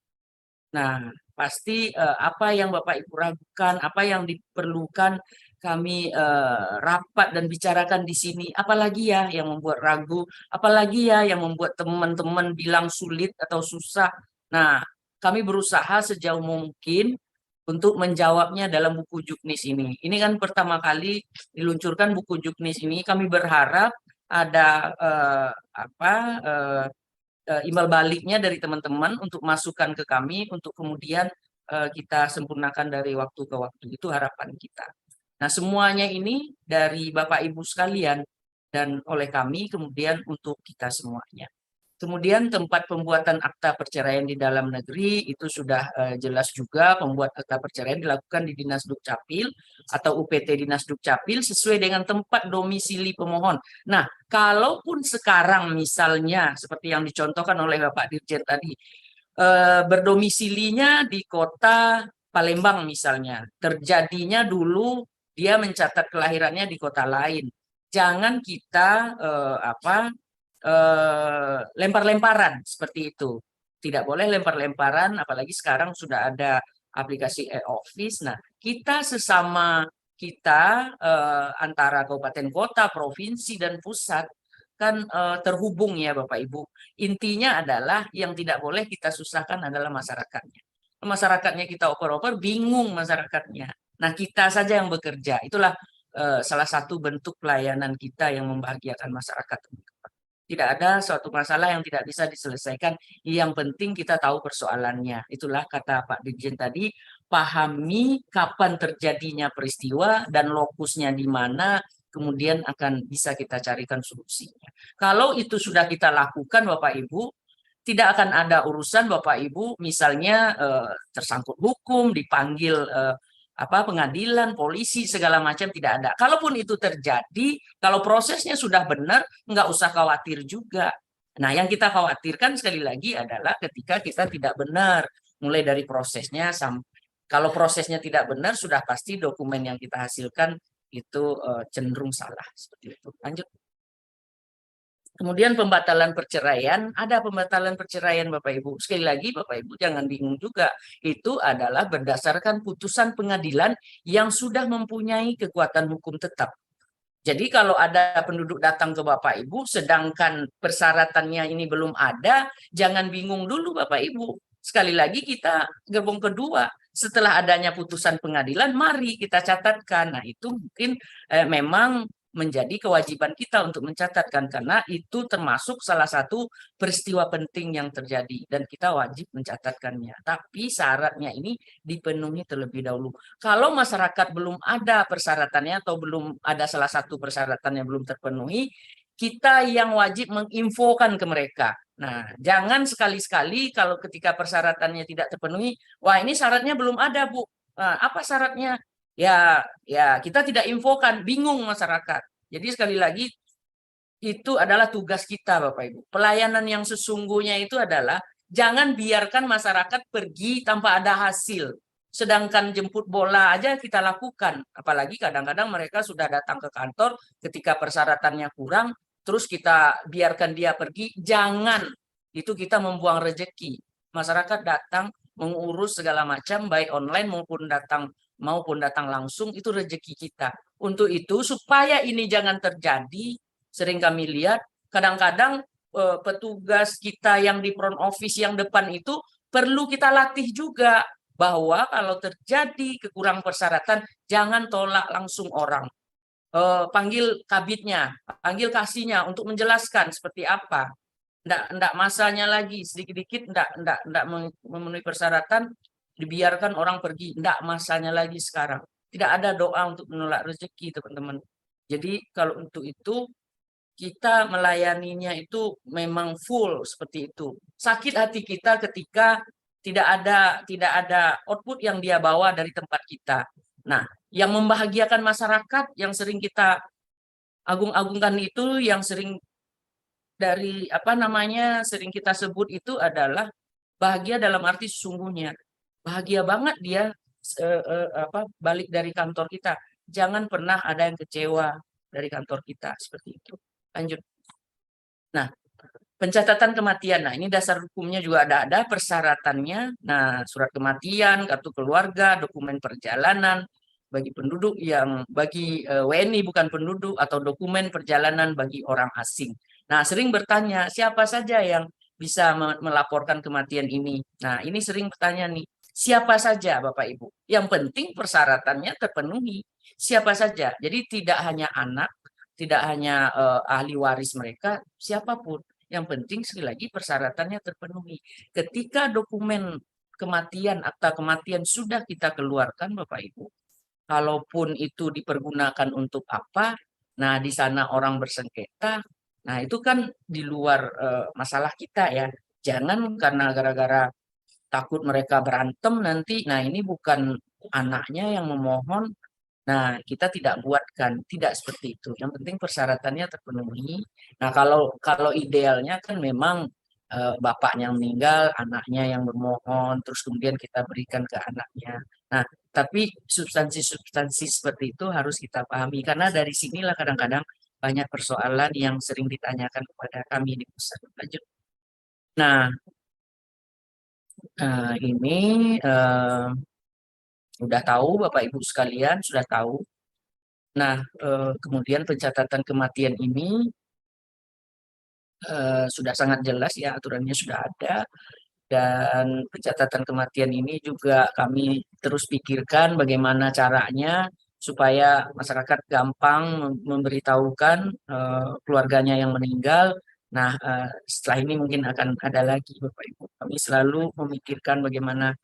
Nah, pasti apa yang Bapak Ibu ragukan, apa yang diperlukan kami rapat dan bicarakan di sini. Apalagi ya yang membuat ragu, apalagi ya yang membuat teman-teman bilang sulit atau susah. Nah, kami berusaha sejauh mungkin untuk menjawabnya dalam buku juknis ini. Ini kan pertama kali diluncurkan buku juknis ini. Kami berharap ada imbal baliknya dari teman-teman untuk masukan ke kami untuk kemudian kita sempurnakan dari waktu ke waktu. Itu harapan kita. Nah, semuanya ini dari Bapak Ibu sekalian dan oleh kami kemudian untuk kita semuanya. Kemudian tempat pembuatan akta perceraian di dalam negeri itu sudah jelas juga, pembuat akta perceraian dilakukan di Dinas Dukcapil atau UPT Dinas Dukcapil sesuai dengan tempat domisili pemohon. Nah, kalaupun sekarang misalnya seperti yang dicontohkan oleh Bapak Dirjen tadi, berdomisilinya di kota Palembang misalnya, terjadinya dulu dia mencatat kelahirannya di kota lain. Jangan kita lempar-lemparan seperti itu. Tidak boleh lempar-lemparan, apalagi sekarang sudah ada aplikasi e-office. Nah, kita sesama kita antara kabupaten kota, provinsi, dan pusat kan terhubung ya Bapak Ibu. Intinya adalah yang tidak boleh kita susahkan adalah masyarakatnya. Masyarakatnya kita oper-oper, bingung masyarakatnya. Nah, kita saja yang bekerja. Itulah salah satu bentuk pelayanan kita yang membahagiakan masyarakat. Tidak ada suatu masalah yang tidak bisa diselesaikan. Yang penting kita tahu persoalannya. Itulah kata Pak Dirjen tadi, pahami kapan terjadinya peristiwa dan lokusnya di mana, kemudian akan bisa kita carikan solusinya. Kalau itu sudah kita lakukan Bapak Ibu, tidak akan ada urusan Bapak Ibu misalnya tersangkut hukum, dipanggil pengadilan, polisi, segala macam, tidak ada. Kalaupun itu terjadi, kalau prosesnya sudah benar, nggak usah khawatir juga. Nah, yang kita khawatirkan sekali lagi adalah ketika kita tidak benar, mulai dari prosesnya, kalau prosesnya tidak benar, sudah pasti dokumen yang kita hasilkan itu cenderung salah. Seperti itu. Lanjut. Kemudian pembatalan perceraian, ada pembatalan perceraian Bapak Ibu. Sekali lagi Bapak Ibu jangan bingung juga. Itu adalah berdasarkan putusan pengadilan yang sudah mempunyai kekuatan hukum tetap. Jadi kalau ada penduduk datang ke Bapak Ibu, sedangkan persyaratannya ini belum ada, jangan bingung dulu Bapak Ibu. Sekali lagi kita gerbong kedua, setelah adanya putusan pengadilan, mari kita catatkan. Nah itu mungkin memang menjadi kewajiban kita untuk mencatatkan karena itu termasuk salah satu peristiwa penting yang terjadi dan kita wajib mencatatkannya. Tapi syaratnya ini dipenuhi terlebih dahulu. Kalau masyarakat belum ada persyaratannya atau belum ada salah satu persyaratan yang belum terpenuhi, kita yang wajib menginfokan ke mereka. Nah, jangan sekali-sekali kalau ketika persyaratannya tidak terpenuhi, wah ini syaratnya belum ada, Bu. Nah, apa syaratnya? Ya kita tidak infokan, bingung masyarakat. Jadi sekali lagi itu adalah tugas kita Bapak Ibu. Pelayanan yang sesungguhnya itu adalah jangan biarkan masyarakat pergi tanpa ada hasil. Sedangkan jemput bola aja kita lakukan. Apalagi kadang-kadang mereka sudah datang ke kantor ketika persyaratannya kurang, terus kita biarkan dia pergi. Jangan, itu kita membuang rezeki. Masyarakat datang mengurus segala macam, baik online maupun datang langsung, itu rezeki kita. Untuk itu, supaya ini jangan terjadi, sering kami lihat, kadang-kadang petugas kita yang di front office yang depan itu perlu kita latih juga. bahwa kalau terjadi kekurangan persyaratan, jangan tolak langsung orang. Panggil kabitnya, panggil kasihnya untuk menjelaskan seperti apa. Nggak masanya lagi, sedikit-sedikit nggak memenuhi persyaratan, dibiarkan orang pergi. Nggak masanya lagi sekarang. Tidak ada doa untuk menolak rezeki, teman-teman. Jadi kalau untuk itu, kita melayaninya itu memang full seperti itu. Sakit hati kita ketika tidak ada output yang dia bawa dari tempat kita. Nah, yang membahagiakan masyarakat yang sering kita agung-agungkan itu, yang sering dari sering kita sebut itu adalah bahagia dalam arti sesungguhnya. Bahagia banget dia balik dari kantor kita. Jangan pernah ada yang kecewa dari kantor kita seperti itu. Lanjut. Nah, pencatatan kematian. Nah, ini dasar hukumnya juga ada persyaratannya. Nah, surat kematian, kartu keluarga, dokumen perjalanan bagi penduduk bagi WNI bukan penduduk, atau dokumen perjalanan bagi orang asing. Nah, sering bertanya, siapa saja yang bisa melaporkan kematian ini? Nah, ini sering bertanya nih, siapa saja Bapak Ibu? Yang penting persyaratannya terpenuhi. Siapa saja. Jadi tidak hanya anak, tidak hanya ahli waris mereka, siapapun. Yang penting sekali lagi persyaratannya terpenuhi. Ketika dokumen kematian, akta kematian sudah kita keluarkan Bapak Ibu, kalaupun itu dipergunakan untuk apa, nah di sana orang bersengketa, nah itu kan di luar masalah kita ya. Jangan karena gara-gara takut mereka berantem nanti, nah ini bukan anaknya yang memohon, nah kita tidak buatkan, tidak seperti itu. Yang penting persyaratannya terpenuhi. Nah kalau idealnya kan memang bapaknya yang meninggal, anaknya yang bermohon, terus kemudian kita berikan ke anaknya. Nah, tapi substansi-substansi seperti itu harus kita pahami, karena dari sinilah kadang-kadang banyak persoalan yang sering ditanyakan kepada kami di pusat. Lanjut. Nah, ini sudah tahu Bapak Ibu sekalian, sudah tahu. Nah, kemudian pencatatan kematian ini sudah sangat jelas ya, aturannya sudah ada. Dan pencatatan kematian ini juga kami terus pikirkan bagaimana caranya supaya masyarakat gampang memberitahukan keluarganya yang meninggal. Nah, setelah ini mungkin akan ada lagi Bapak Ibu. Kami selalu memikirkan bagaimana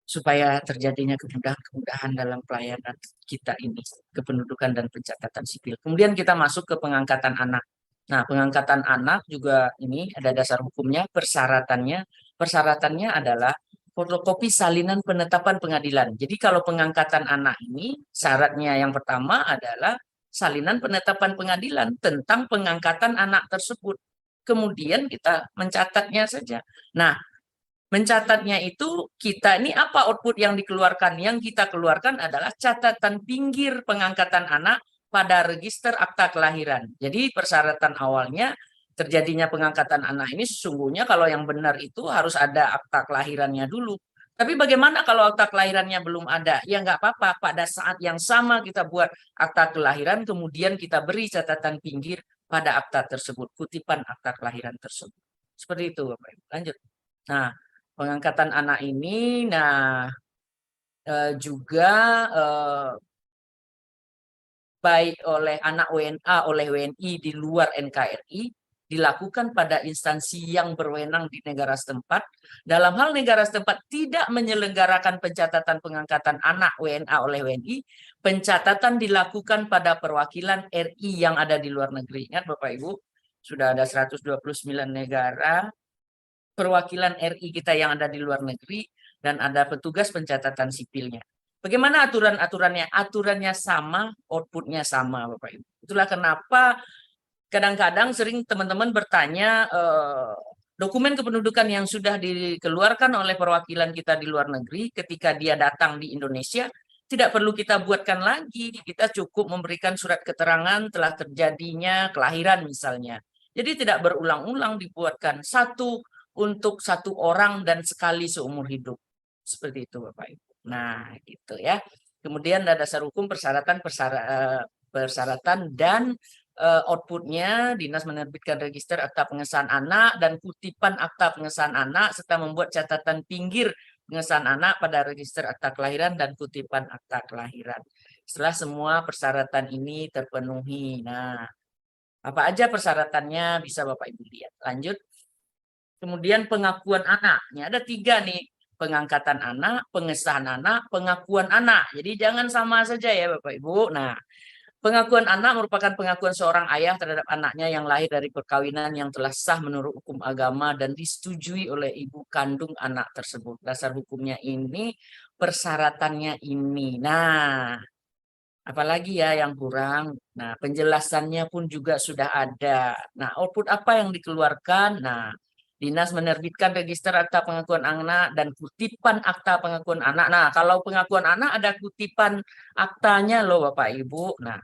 supaya terjadinya kemudahan dalam pelayanan kita ini, kependudukan dan pencatatan sipil. Kemudian kita masuk ke pengangkatan anak. Nah, pengangkatan anak juga ini ada dasar hukumnya, persyaratannya adalah fotokopi salinan penetapan pengadilan. Jadi kalau pengangkatan anak ini, syaratnya yang pertama adalah salinan penetapan pengadilan tentang pengangkatan anak tersebut. Kemudian kita mencatatnya saja. Nah, mencatatnya itu kita ini apa output yang dikeluarkan? Yang kita keluarkan adalah catatan pinggir pengangkatan anak pada register akta kelahiran. Jadi persyaratan awalnya terjadinya pengangkatan anak ini sesungguhnya kalau yang benar itu harus ada akta kelahirannya dulu. Tapi bagaimana kalau akta kelahirannya belum ada? Ya nggak apa-apa, pada saat yang sama kita buat akta kelahiran, kemudian kita beri catatan pinggir pada akta tersebut, kutipan akta kelahiran tersebut. Seperti itu Bapak Ibu. Lanjut. Nah, pengangkatan anak ini, nah juga baik oleh anak WNA, oleh WNI di luar NKRI, dilakukan pada instansi yang berwenang di negara setempat. Dalam hal negara setempat tidak menyelenggarakan pencatatan pengangkatan anak WNA oleh WNI, pencatatan dilakukan pada perwakilan RI yang ada di luar negeri. Ingat Bapak Ibu, sudah ada 129 negara perwakilan RI kita yang ada di luar negeri, dan ada petugas pencatatan sipilnya. Bagaimana aturan-aturannya? Aturannya sama, outputnya sama, Bapak Ibu. Itulah kenapa kadang-kadang sering teman-teman bertanya, dokumen kependudukan yang sudah dikeluarkan oleh perwakilan kita di luar negeri, ketika dia datang di Indonesia, tidak perlu kita buatkan lagi. Kita cukup memberikan surat keterangan telah terjadinya kelahiran misalnya. Jadi tidak berulang-ulang dibuatkan, satu untuk satu orang dan sekali seumur hidup. Seperti itu Bapak Ibu. Nah, gitu ya. Kemudian ada dasar hukum persyaratan dan outputnya, dinas menerbitkan register akta pengesahan anak dan kutipan akta pengesahan anak serta membuat catatan pinggir pengesahan anak pada register akta kelahiran dan kutipan akta kelahiran. Setelah semua persyaratan ini terpenuhi. Nah, apa aja persyaratannya bisa Bapak Ibu lihat. Lanjut. Kemudian pengakuan anak. Ini ada 3 nih. Pengangkatan anak, pengesahan anak, pengakuan anak. Jadi jangan sama saja ya Bapak Ibu. Nah, pengakuan anak merupakan pengakuan seorang ayah terhadap anaknya yang lahir dari perkawinan yang telah sah menurut hukum agama dan disetujui oleh ibu kandung anak tersebut. Dasar hukumnya ini, persyaratannya ini. Nah, apalagi ya yang kurang? Nah, penjelasannya pun juga sudah ada. Nah, output apa yang dikeluarkan? Nah, Dinas menerbitkan register akta pengakuan anak dan kutipan akta pengakuan anak. Nah, kalau pengakuan anak ada kutipan aktanya loh Bapak Ibu. Nah,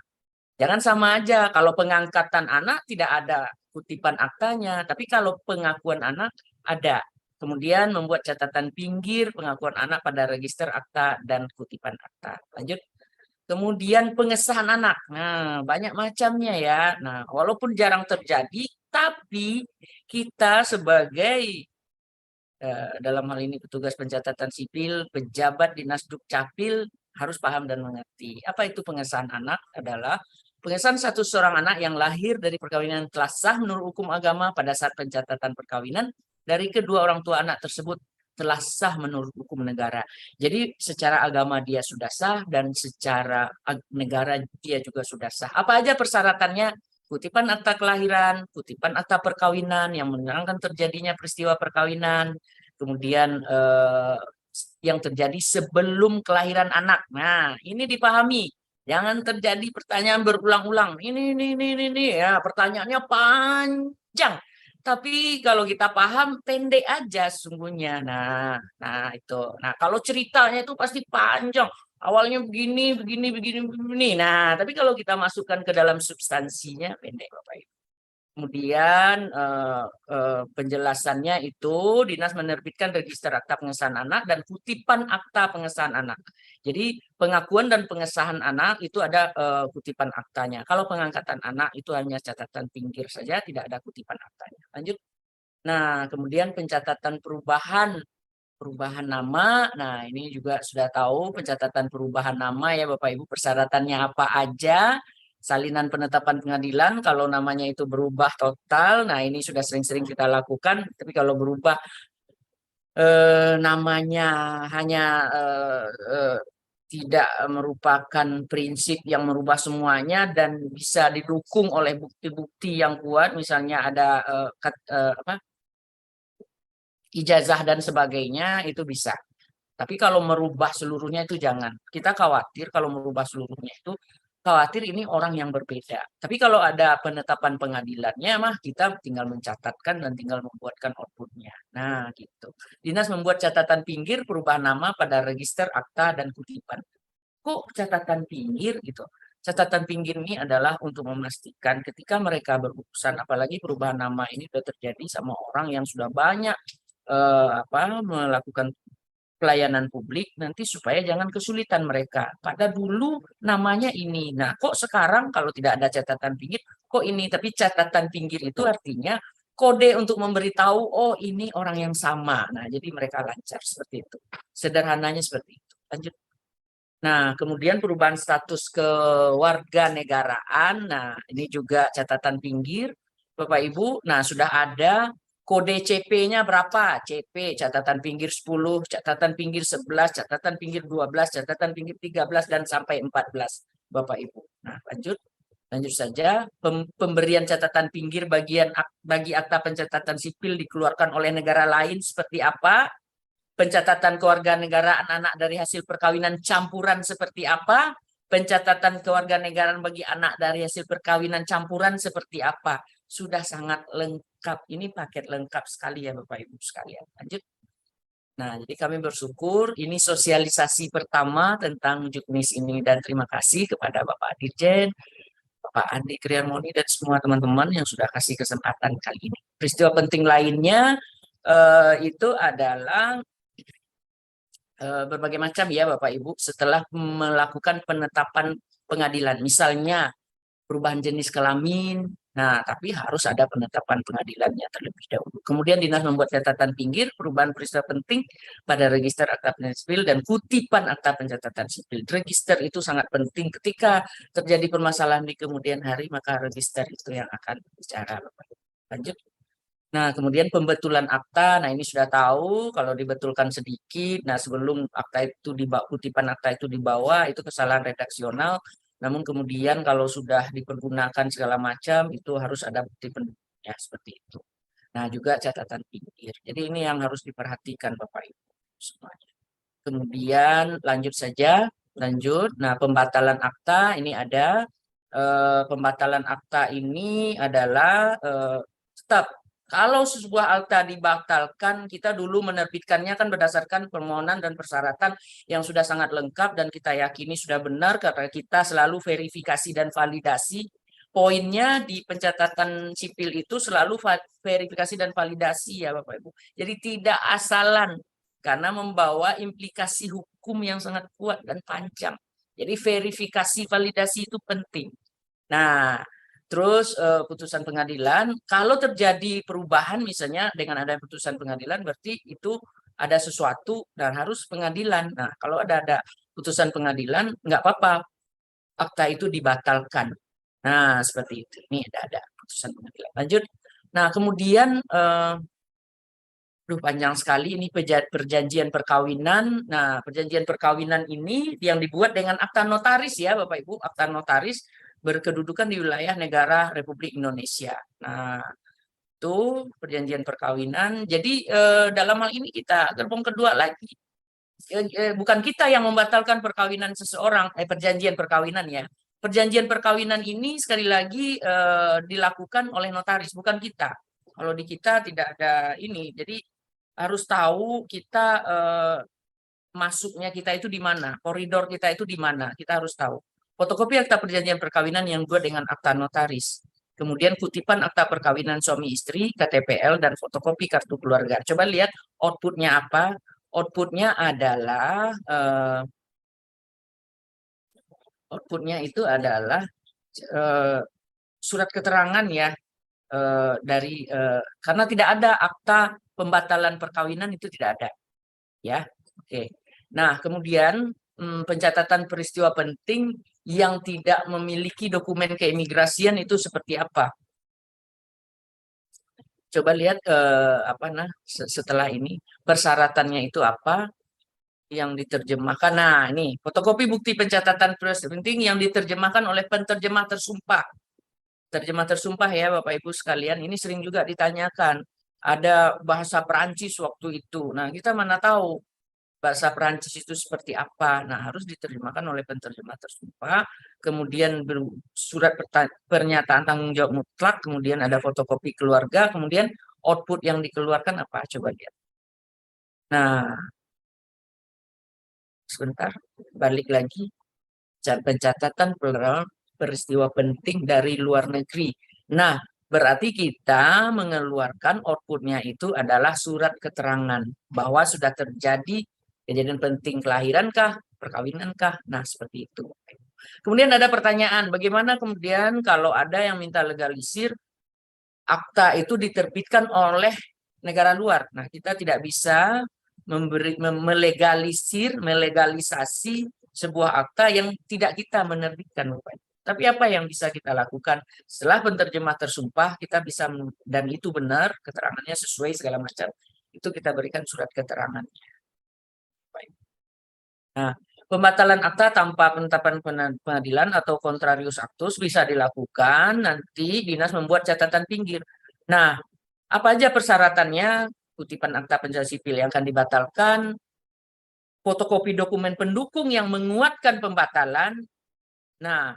jangan sama aja. Kalau pengangkatan anak tidak ada kutipan aktanya, tapi kalau pengakuan anak ada. Kemudian membuat catatan pinggir pengakuan anak pada register akta dan kutipan akta. Lanjut. Kemudian pengesahan anak. Nah, banyak macamnya ya. Nah, walaupun jarang terjadi, tapi kita sebagai dalam hal ini petugas pencatatan sipil, pejabat Dinas Dukcapil harus paham dan mengerti. Apa itu pengesahan anak? Adalah pengesahan satu seorang anak yang lahir dari perkawinan telah sah menurut hukum agama pada saat pencatatan perkawinan dari kedua orang tua anak tersebut telah sah menurut hukum negara. Jadi secara agama dia sudah sah dan secara negara dia juga sudah sah. Apa aja persyaratannya? Kutipan akta kelahiran, kutipan akta perkawinan yang menerangkan terjadinya peristiwa perkawinan, kemudian yang terjadi sebelum kelahiran anak. Nah, ini dipahami. Jangan terjadi pertanyaan berulang-ulang. Ini, ya pertanyaannya panjang. Tapi kalau kita paham, pendek aja sesungguhnya. Nah itu. Nah, kalau ceritanya itu pasti panjang. Awalnya begini, begini. Nah, tapi kalau kita masukkan ke dalam substansinya, pendek Bapak Ibu. Kemudian penjelasannya itu Dinas menerbitkan register akta pengesahan anak dan kutipan akta pengesahan anak. Jadi pengakuan dan pengesahan anak itu ada kutipan aktanya. Kalau pengangkatan anak itu hanya catatan pinggir saja, tidak ada kutipan aktanya. Lanjut. Nah, kemudian pencatatan perubahan nama. Nah, ini juga sudah tahu pencatatan perubahan nama ya Bapak Ibu, persyaratannya apa aja. Salinan penetapan pengadilan kalau namanya itu berubah total. Nah, ini sudah sering-sering kita lakukan, tapi kalau berubah namanya hanya tidak merupakan prinsip yang merubah semuanya dan bisa didukung oleh bukti-bukti yang kuat, misalnya ada ijazah dan sebagainya, itu bisa. Tapi kalau merubah seluruhnya itu jangan. Kita khawatir kalau merubah seluruhnya itu, khawatir ini orang yang berbeda. Tapi kalau ada penetapan pengadilannya mah kita tinggal mencatatkan dan tinggal membuatkan outputnya. Nah gitu. Dinas membuat catatan pinggir perubahan nama pada register akta dan kutipan. Kok catatan pinggir gitu? Catatan pinggir ini adalah untuk memastikan ketika mereka berurusan, apalagi perubahan nama ini sudah terjadi sama orang yang sudah banyak melakukan pelayanan publik, nanti supaya jangan kesulitan mereka. Pada dulu namanya ini. Nah, kok sekarang kalau tidak ada catatan pinggir, kok ini? Tapi catatan pinggir itu artinya kode untuk memberitahu, oh ini orang yang sama. Nah, jadi mereka lancar seperti itu. Sederhananya seperti itu. Lanjut. Nah, kemudian perubahan status kewarganegaraan. Nah, ini juga catatan pinggir, Bapak Ibu. Nah, sudah ada kode CP-nya berapa? CP, catatan pinggir 10, catatan pinggir 11, catatan pinggir 12, catatan pinggir 13, dan sampai 14, Bapak Ibu. Nah, lanjut saja. Pemberian catatan pinggir bagi akta pencatatan sipil dikeluarkan oleh negara lain seperti apa? Pencatatan kewarganegaraan anak dari hasil perkawinan campuran seperti apa? Pencatatan kewarganegaraan bagi anak dari hasil perkawinan campuran seperti apa? Sudah sangat lengkap. Ini paket lengkap sekali ya Bapak Ibu sekalian. Lanjut. Nah, jadi kami bersyukur ini sosialisasi pertama tentang juknis ini, dan terima kasih kepada Bapak Dirjen, Bapak Andi Kriamoni, dan semua teman-teman yang sudah kasih kesempatan kali ini. Peristiwa penting lainnya itu adalah berbagai macam ya Bapak Ibu setelah melakukan penetapan pengadilan. Misalnya perubahan jenis kelamin, Nah, tapi harus ada penetapan pengadilannya terlebih dahulu. Kemudian dinas membuat catatan pinggir perubahan peristiwa penting pada register akta pencatatan sipil dan kutipan akta pencatatan sipil. Register itu sangat penting ketika terjadi permasalahan di kemudian hari, maka register itu yang akan bicara. Lanjut. Nah, kemudian pembetulan akta. Nah, ini sudah tahu kalau dibetulkan sedikit. Nah, sebelum akta itu dibawa, kutipan akta itu dibawa, itu kesalahan redaksional. Namun kemudian kalau sudah dipergunakan segala macam, itu harus ada bukti pendukungnya seperti itu. Nah, juga catatan pinggir. Jadi ini yang harus diperhatikan Bapak Ibu semuanya. Kemudian lanjut saja, lanjut. Nah, pembatalan akta ini ada. Pembatalan akta ini adalah tetap kalau sebuah akta dibatalkan, kita dulu menerbitkannya kan berdasarkan permohonan dan persyaratan yang sudah sangat lengkap dan kita yakini sudah benar karena kita selalu verifikasi dan validasi. Poinnya di pencatatan sipil itu selalu verifikasi dan validasi ya Bapak Ibu. Jadi tidak asalan karena membawa implikasi hukum yang sangat kuat dan panjang. Jadi verifikasi validasi itu penting. Nah, terus putusan pengadilan, kalau terjadi perubahan misalnya dengan ada putusan pengadilan berarti itu ada sesuatu dan harus pengadilan. Nah, kalau ada putusan pengadilan nggak apa-apa, akta itu dibatalkan. Nah, seperti itu. Ini ada putusan pengadilan. Lanjut. Nah, kemudian panjang sekali ini perjanjian perkawinan. Nah, perjanjian perkawinan ini yang dibuat dengan akta notaris ya Bapak Ibu, akta notaris berkedudukan di wilayah negara Republik Indonesia. Nah, itu perjanjian perkawinan. Jadi dalam hal ini kita gerbong kedua lagi. Bukan kita yang membatalkan perkawinan seseorang, perjanjian perkawinan ya. Perjanjian perkawinan ini sekali lagi dilakukan oleh notaris, bukan kita. Kalau di kita tidak ada ini. Jadi harus tahu kita masuknya kita itu di mana, koridor kita itu di mana, kita harus tahu. Fotokopi akta perjanjian perkawinan yang dibuat dengan akta notaris. Kemudian kutipan akta perkawinan suami istri, KTPL, dan fotokopi kartu keluarga. Coba lihat outputnya apa. Outputnya adalah itu adalah surat keterangan ya dari karena tidak ada akta pembatalan perkawinan itu tidak ada ya. Oke. Nah, kemudian pencatatan peristiwa penting yang tidak memiliki dokumen keimigrasian itu seperti apa? Coba lihat setelah ini persyaratannya itu apa yang diterjemahkan. Nah, ini fotokopi bukti pencatatan peristiwa penting yang diterjemahkan oleh penterjemah tersumpah. Terjemah tersumpah ya Bapak Ibu sekalian, ini sering juga ditanyakan. Ada bahasa Perancis waktu itu. Nah, kita mana tahu bahasa Perancis itu seperti apa. Nah, harus diterjemahkan oleh penterjemah tersumpah. Kemudian surat pernyataan tanggung jawab mutlak. Kemudian ada fotokopi keluarga. Kemudian output yang dikeluarkan apa? Coba lihat. Nah, sebentar. Balik lagi. Pencatatan peristiwa penting dari luar negeri. Nah, berarti kita mengeluarkan outputnya itu adalah surat keterangan bahwa sudah terjadi kejadian penting kelahirankah, perkawinankah. Nah, seperti itu. Kemudian ada pertanyaan, bagaimana kemudian kalau ada yang minta legalisir, akta itu diterbitkan oleh negara luar. Nah, kita tidak bisa melegalisasi sebuah akta yang tidak kita menerbitkan. Tapi apa yang bisa kita lakukan? Setelah penterjemah tersumpah, kita bisa, dan itu benar, keterangannya sesuai segala macam, itu kita berikan surat keterangannya. Nah, pembatalan akta tanpa penetapan pengadilan atau contrarius actus bisa dilakukan, nanti dinas membuat catatan pinggir. Nah, apa aja persyaratannya? Kutipan akta pencatatan sipil yang akan dibatalkan, fotokopi dokumen pendukung yang menguatkan pembatalan, nah,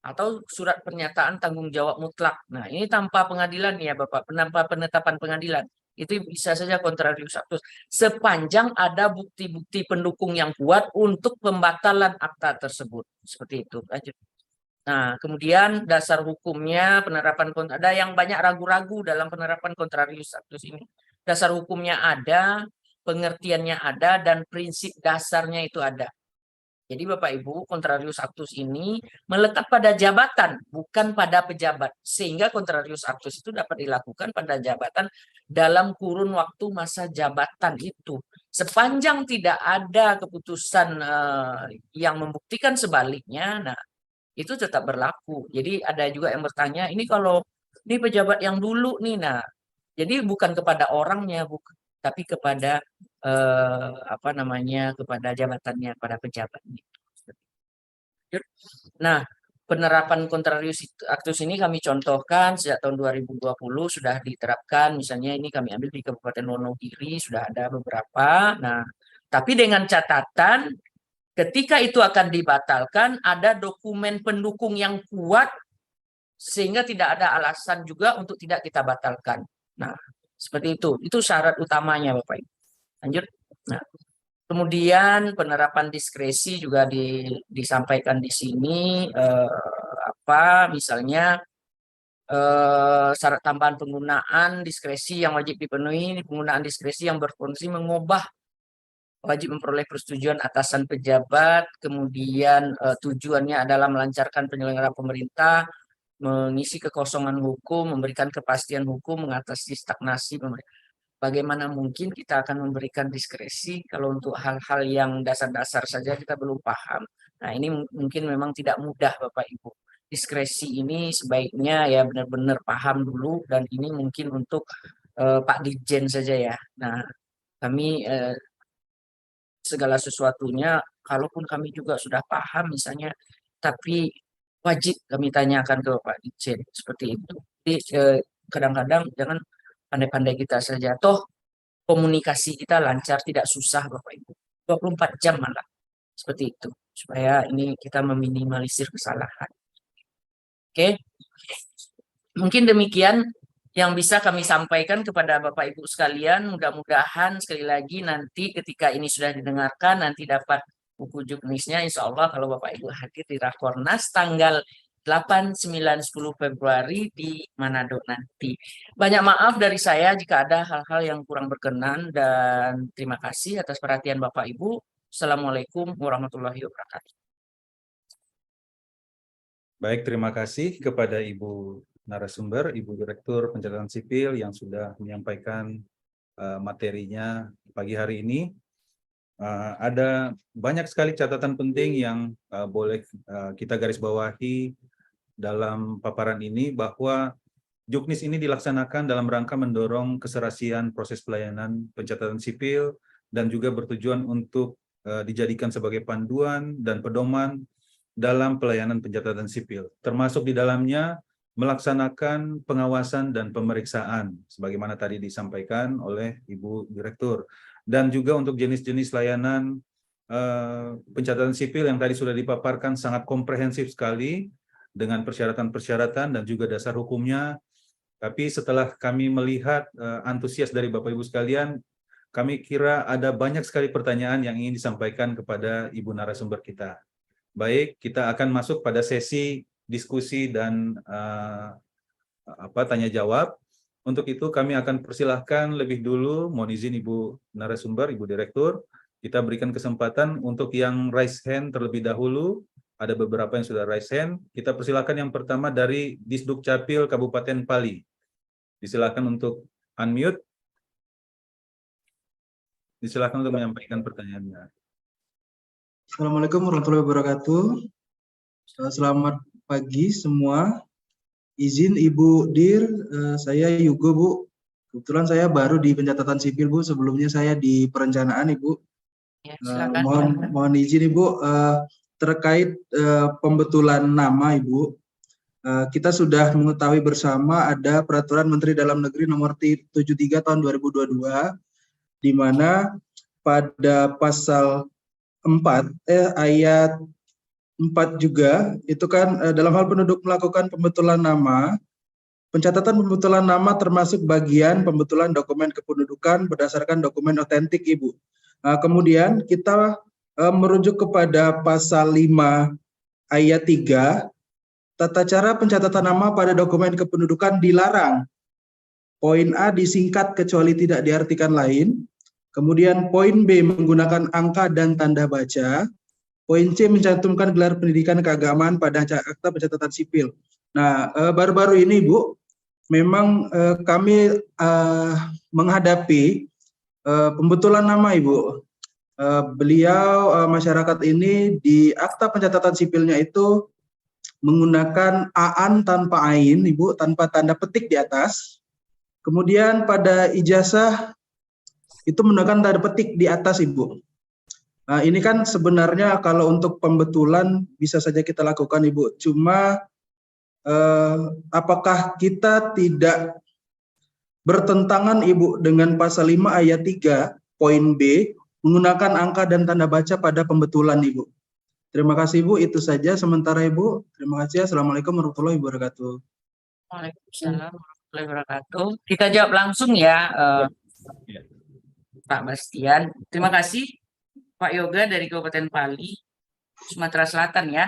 atau surat pernyataan tanggung jawab mutlak. Nah, ini tanpa pengadilan ya Bapak, tanpa penetapan pengadilan. Itu bisa saja contrarius actus. Sepanjang ada bukti-bukti pendukung yang kuat untuk pembatalan akta tersebut. Seperti itu. Lanjut. Nah, kemudian dasar hukumnya penerapan, ada yang banyak ragu-ragu dalam penerapan contrarius actus ini. Dasar hukumnya ada, pengertiannya ada, dan prinsip dasarnya itu ada. Jadi Bapak Ibu, contrarius actus ini melekat pada jabatan, bukan pada pejabat. Sehingga contrarius actus itu dapat dilakukan pada jabatan dalam kurun waktu masa jabatan itu. Sepanjang tidak ada keputusan yang membuktikan sebaliknya, nah itu tetap berlaku. Jadi ada juga yang bertanya, ini kalau ini pejabat yang dulu nih, nah jadi bukan kepada orangnya, tapi kepada apa namanya, kepada jabatannya, pada pejabatnya. Nah, penerapan contrarius actus ini kami contohkan sejak tahun 2020 sudah diterapkan. Misalnya ini kami ambil di Kabupaten Wonogiri sudah ada beberapa. Nah, tapi dengan catatan ketika itu akan dibatalkan ada dokumen pendukung yang kuat sehingga tidak ada alasan juga untuk tidak kita batalkan. Nah, seperti itu. Itu syarat utamanya, Bapak Ibu. Lanjut. Nah, kemudian penerapan diskresi juga disampaikan di sini. Misalnya syarat tambahan penggunaan diskresi yang wajib dipenuhi, penggunaan diskresi yang berfungsi mengubah, wajib memperoleh persetujuan atasan pejabat, kemudian tujuannya adalah melancarkan penyelenggaraan pemerintah, mengisi kekosongan hukum, memberikan kepastian hukum, mengatasi stagnasi pemerintah. Bagaimana mungkin kita akan memberikan diskresi kalau untuk hal-hal yang dasar-dasar saja kita belum paham. Nah, ini mungkin memang tidak mudah Bapak Ibu. Diskresi ini sebaiknya ya benar-benar paham dulu, dan ini mungkin untuk Pak Dirjen saja ya. Nah, kami segala sesuatunya, kalaupun kami juga sudah paham misalnya, tapi wajib kami tanyakan ke Pak Dirjen seperti itu. Jadi kadang-kadang jangan pandai-pandai kita saja. Toh komunikasi kita lancar, tidak susah Bapak Ibu. 24 jam malah. Seperti itu. Supaya ini kita meminimalisir kesalahan. Oke. Mungkin demikian yang bisa kami sampaikan kepada Bapak Ibu sekalian. Mudah-mudahan sekali lagi nanti ketika ini sudah didengarkan, nanti dapat buku juknisnya. Insya Allah kalau Bapak Ibu hadir di Rakornas tanggal 8, 9, 10 Februari di Manado nanti. Banyak maaf dari saya jika ada hal-hal yang kurang berkenan, dan terima kasih atas perhatian Bapak Ibu. Assalamualaikum warahmatullahi wabarakatuh. Baik, terima kasih kepada Ibu narasumber, Ibu Direktur Pencatatan Sipil yang sudah menyampaikan materinya pagi hari ini. Ada banyak sekali catatan penting yang boleh kita garis bawahi dalam paparan ini, bahwa juknis ini dilaksanakan dalam rangka mendorong keserasian proses pelayanan pencatatan sipil dan juga bertujuan untuk dijadikan sebagai panduan dan pedoman dalam pelayanan pencatatan sipil, termasuk di dalamnya melaksanakan pengawasan dan pemeriksaan sebagaimana tadi disampaikan oleh Ibu Direktur, dan juga untuk jenis-jenis layanan pencatatan sipil yang tadi sudah dipaparkan sangat komprehensif sekali dengan persyaratan-persyaratan dan juga dasar hukumnya. Tapi setelah kami melihat antusias dari Bapak Ibu sekalian, kami kira ada banyak sekali pertanyaan yang ingin disampaikan kepada Ibu narasumber kita. Baik, kita akan masuk pada sesi diskusi dan tanya jawab. Untuk itu kami akan persilahkan lebih dulu, mohon izin Ibu narasumber, Ibu Direktur, kita berikan kesempatan untuk yang raise hand terlebih dahulu. Ada beberapa yang sudah raise hand. Kita persilahkan yang pertama dari Disduk Capil Kabupaten Pali. Disilakan untuk unmute. Disilakan untuk menyampaikan pertanyaannya. Assalamualaikum warahmatullahi wabarakatuh. Selamat pagi semua. Izin Ibu Dir, saya Yugo Bu. Kebetulan saya baru di pencatatan sipil Bu. Sebelumnya saya di perencanaan Ibu. Ya, silakan. Mohon izin Ibu, terkait pembetulan nama Ibu. Kita sudah mengetahui bersama ada Peraturan Menteri Dalam Negeri Nomor 73 Tahun 2022, di mana pada pasal 4 ayat 4 juga itu kan dalam hal penduduk melakukan pembetulan nama, pencatatan pembetulan nama termasuk bagian pembetulan dokumen kependudukan berdasarkan dokumen otentik Ibu. Kemudian kita merujuk kepada pasal 5 ayat 3, tata cara pencatatan nama pada dokumen kependudukan dilarang. Poin A disingkat kecuali tidak diartikan lain. Kemudian poin B menggunakan angka dan tanda baca. Poin C mencantumkan gelar pendidikan keagamaan pada akta pencatatan sipil. Nah, baru-baru ini Bu, memang kami menghadapi pembetulan nama Ibu. Beliau masyarakat ini di akta pencatatan sipilnya itu menggunakan aan tanpa ain, Ibu, tanpa tanda petik di atas. Kemudian pada ijazah itu menggunakan tanda petik di atas, Ibu. Nah, ini kan sebenarnya kalau untuk pembetulan bisa saja kita lakukan, Ibu. Cuma apakah kita tidak bertentangan, Ibu, dengan pasal 5 ayat 3 poin B menggunakan angka dan tanda baca pada pembetulan, Ibu. Terima kasih, Ibu. Itu saja sementara, Ibu. Terima kasih. Assalamualaikum warahmatullahi wabarakatuh. Waalaikumsalam warahmatullahi wabarakatuh. Kita jawab langsung ya, Pak Bastian. Terima kasih Pak Yoga dari Kabupaten Pali, Sumatera Selatan ya.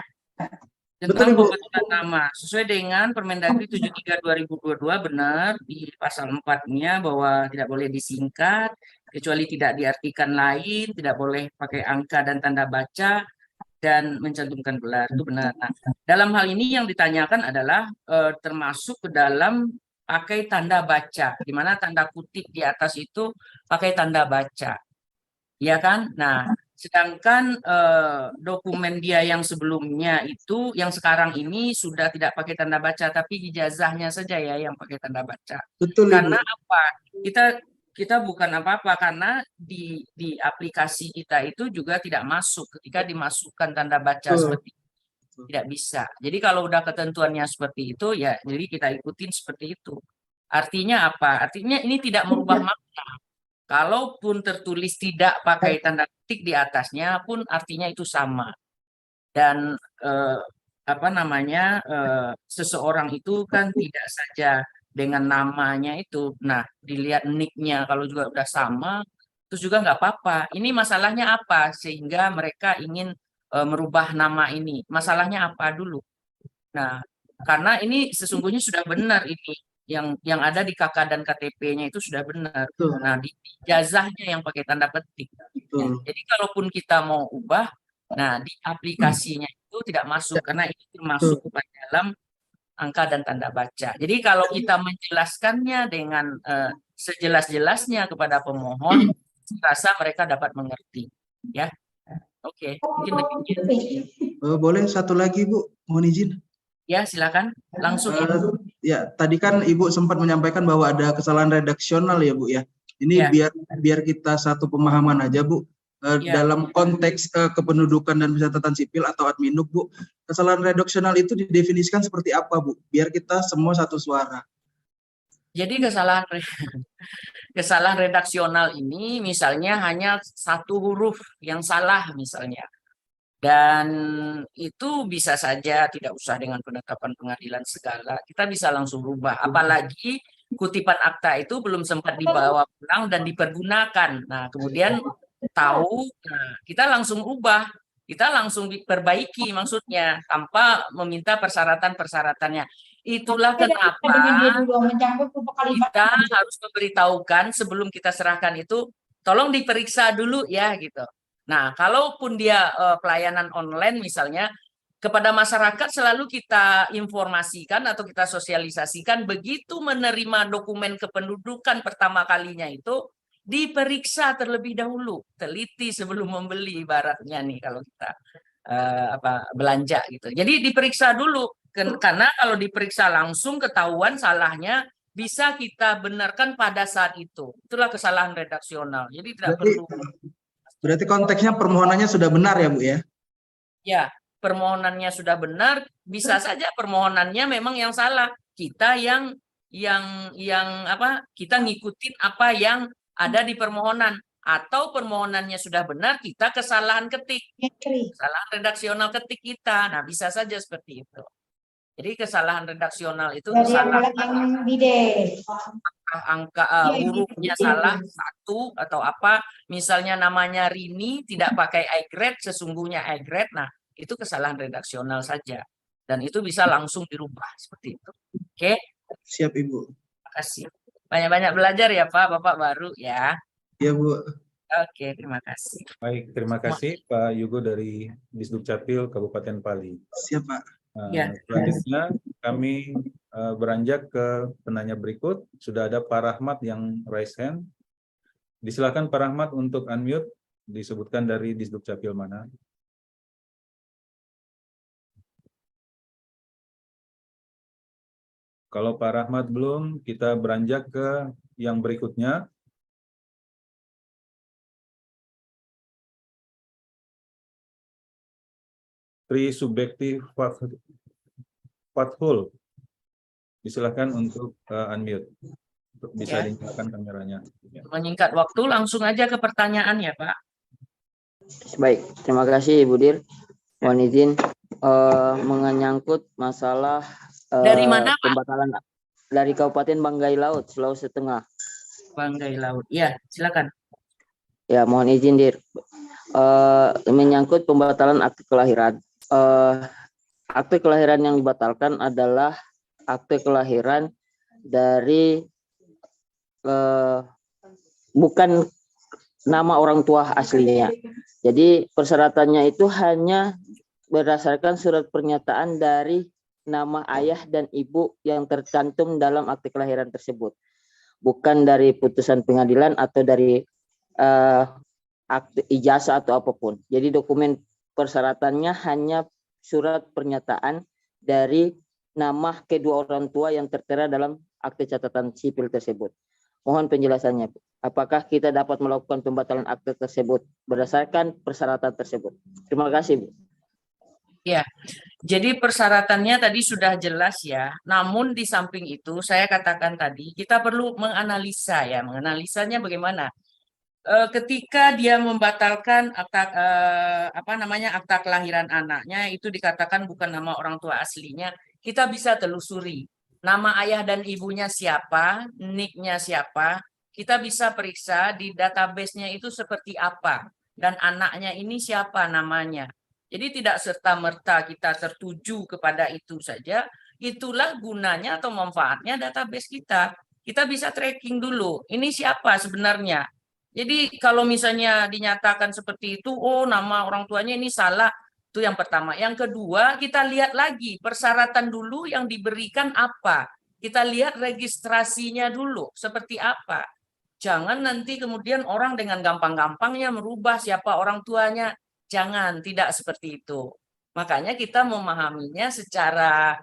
Tentang pembetulan nama, sesuai dengan Permendagri 73 2022 benar di pasal 4-nya bahwa tidak boleh disingkat, kecuali tidak diartikan lain, tidak boleh pakai angka dan tanda baca, dan mencantumkan gelar, itu benar. Nah, dalam hal ini yang ditanyakan adalah termasuk ke dalam pakai tanda baca, di mana tanda kutip di atas itu pakai tanda baca, ya kan? Nah, sedangkan dokumen dia yang sebelumnya itu, yang sekarang ini sudah tidak pakai tanda baca, tapi ijazahnya saja ya yang pakai tanda baca. Betul, karena Ibu. apa? Kita bukan apa-apa, karena di aplikasi kita itu juga tidak masuk ketika dimasukkan tanda baca seperti itu. Tidak bisa. Jadi kalau udah ketentuannya seperti itu, ya jadi kita ikutin seperti itu. Artinya apa? Artinya ini tidak merubah makna. Kalaupun tertulis tidak pakai tanda ketik di atasnya pun artinya itu sama. Dan seseorang itu kan tidak saja dengan namanya itu. Nah, dilihat nicknya kalau juga udah sama, terus juga nggak apa-apa. Ini masalahnya apa sehingga mereka ingin merubah nama ini? Masalahnya apa dulu? Nah, karena ini sesungguhnya sudah benar ini. Yang ada di KK dan KTP-nya itu sudah benar. Betul. Nah, di ijazahnya yang pakai tanda petik. Ya, jadi kalaupun kita mau ubah, nah di aplikasinya itu tidak masuk karena itu termasuk ke dalam angka dan tanda baca. Jadi kalau kita menjelaskannya dengan sejelas-jelasnya kepada pemohon, saya rasa mereka dapat mengerti. Ya, oke. Mungkin demikian. Boleh satu lagi, Bu, mohon izin. Ya, silakan langsung. Ya, tadi kan Ibu sempat menyampaikan bahwa ada kesalahan redaksional ya, Bu ya. Ini Ya. biar kita satu pemahaman aja, Bu. Dalam konteks kependudukan dan pencatatan sipil atau adminuk, Bu, kesalahan redaksional itu didefinisikan seperti apa, Bu? Biar kita semua satu suara. Jadi kesalahan redaksional ini misalnya hanya satu huruf yang salah misalnya. Dan itu bisa saja tidak usah dengan penetapan pengadilan segala. Kita bisa langsung rubah. Apalagi kutipan akta itu belum sempat dibawa pulang dan dipergunakan. Nah, kemudian tahu, nah, kita langsung ubah. Kita langsung diperbaiki maksudnya tanpa meminta persyaratan-persyaratannya. Itulah kenapa kita harus memberitahukan sebelum kita serahkan itu, tolong diperiksa dulu ya gitu. Nah, kalaupun dia pelayanan online misalnya, kepada masyarakat selalu kita informasikan atau kita sosialisasikan begitu menerima dokumen kependudukan pertama kalinya itu diperiksa terlebih dahulu, teliti sebelum membeli ibaratnya nih kalau kita belanja gitu. Jadi diperiksa dulu karena kalau diperiksa langsung ketahuan salahnya bisa kita benarkan pada saat itu. Itulah kesalahan redaksional. Jadi tidak perlu. Berarti konteksnya permohonannya sudah benar ya, Bu ya? Ya, permohonannya sudah benar, bisa saja permohonannya memang yang salah. Kita kita ngikutin apa yang ada di permohonan, atau permohonannya sudah benar, kita kesalahan ketik. Kesalahan redaksional ketik kita. Nah, bisa saja seperti itu. Jadi kesalahan redaksional itu kesalahan angka hurufnya salah satu atau apa, misalnya namanya Rini tidak pakai I-grade, sesungguhnya I-grade. Nah, itu kesalahan redaksional saja dan itu bisa langsung dirubah seperti itu. Oke. Siap, Ibu. Terima kasih. Banyak-banyak belajar ya Pak, Bapak baru ya. Iya, Bu. Oke, terima kasih. Baik, terima kasih Pak Yugo dari Disduk Capil Kabupaten Pali. Siap, Pak. Ya. Selanjutnya kami beranjak ke penanya berikut. Sudah ada Pak Rahmat yang raise hand. Disilakan Pak Rahmat untuk unmute, disebutkan dari Disduk Capil mana. Kalau Pak Rahmat belum, kita beranjak ke yang berikutnya. Tri Subjektif Fathul. Disilakan untuk unmute. Bisa Ya. dinyalakan kameranya. Menyingkat waktu, langsung aja ke pertanyaan ya, Pak. Baik, terima kasih Ibu Dir. Mohon izin menyangkut masalah Dari mana, Pak? pembatalan dari Kabupaten Banggai Laut, Sulawesi Tengah. Banggai Laut. Ya, silakan. Ya, mohon izin Dir. Menyangkut pembatalan akte kelahiran. Akte kelahiran yang dibatalkan adalah akte kelahiran dari bukan nama orang tua aslinya. Jadi persyaratannya itu hanya berdasarkan surat pernyataan dari nama ayah dan ibu yang tercantum dalam akte kelahiran tersebut. Bukan dari putusan pengadilan atau dari akte ijazah atau apapun. Jadi dokumen persyaratannya hanya surat pernyataan dari nama kedua orang tua yang tertera dalam akte catatan sipil tersebut. Mohon penjelasannya. Apakah kita dapat melakukan pembatalan akte tersebut berdasarkan persyaratan tersebut? Terima kasih, Bu. Ya, jadi persyaratannya tadi sudah jelas ya. Namun di samping itu saya katakan tadi kita perlu menganalisa ya. Menganalisanya bagaimana? Ketika dia membatalkan akta akta kelahiran anaknya itu dikatakan bukan nama orang tua aslinya, kita bisa telusuri nama ayah dan ibunya siapa, NIK-nya siapa, kita bisa periksa di database-nya itu seperti apa dan anaknya ini siapa namanya. Jadi tidak serta-merta kita tertuju kepada itu saja. Itulah gunanya atau manfaatnya database kita. Kita bisa tracking dulu. Ini siapa sebenarnya? Jadi kalau misalnya dinyatakan seperti itu, oh nama orang tuanya ini salah. Itu yang pertama. Yang kedua, kita lihat lagi persyaratan dulu yang diberikan apa. Kita lihat registrasinya dulu seperti apa. Jangan nanti kemudian orang dengan gampang-gampangnya merubah siapa orang tuanya. Jangan, tidak seperti itu. Makanya kita memahaminya secara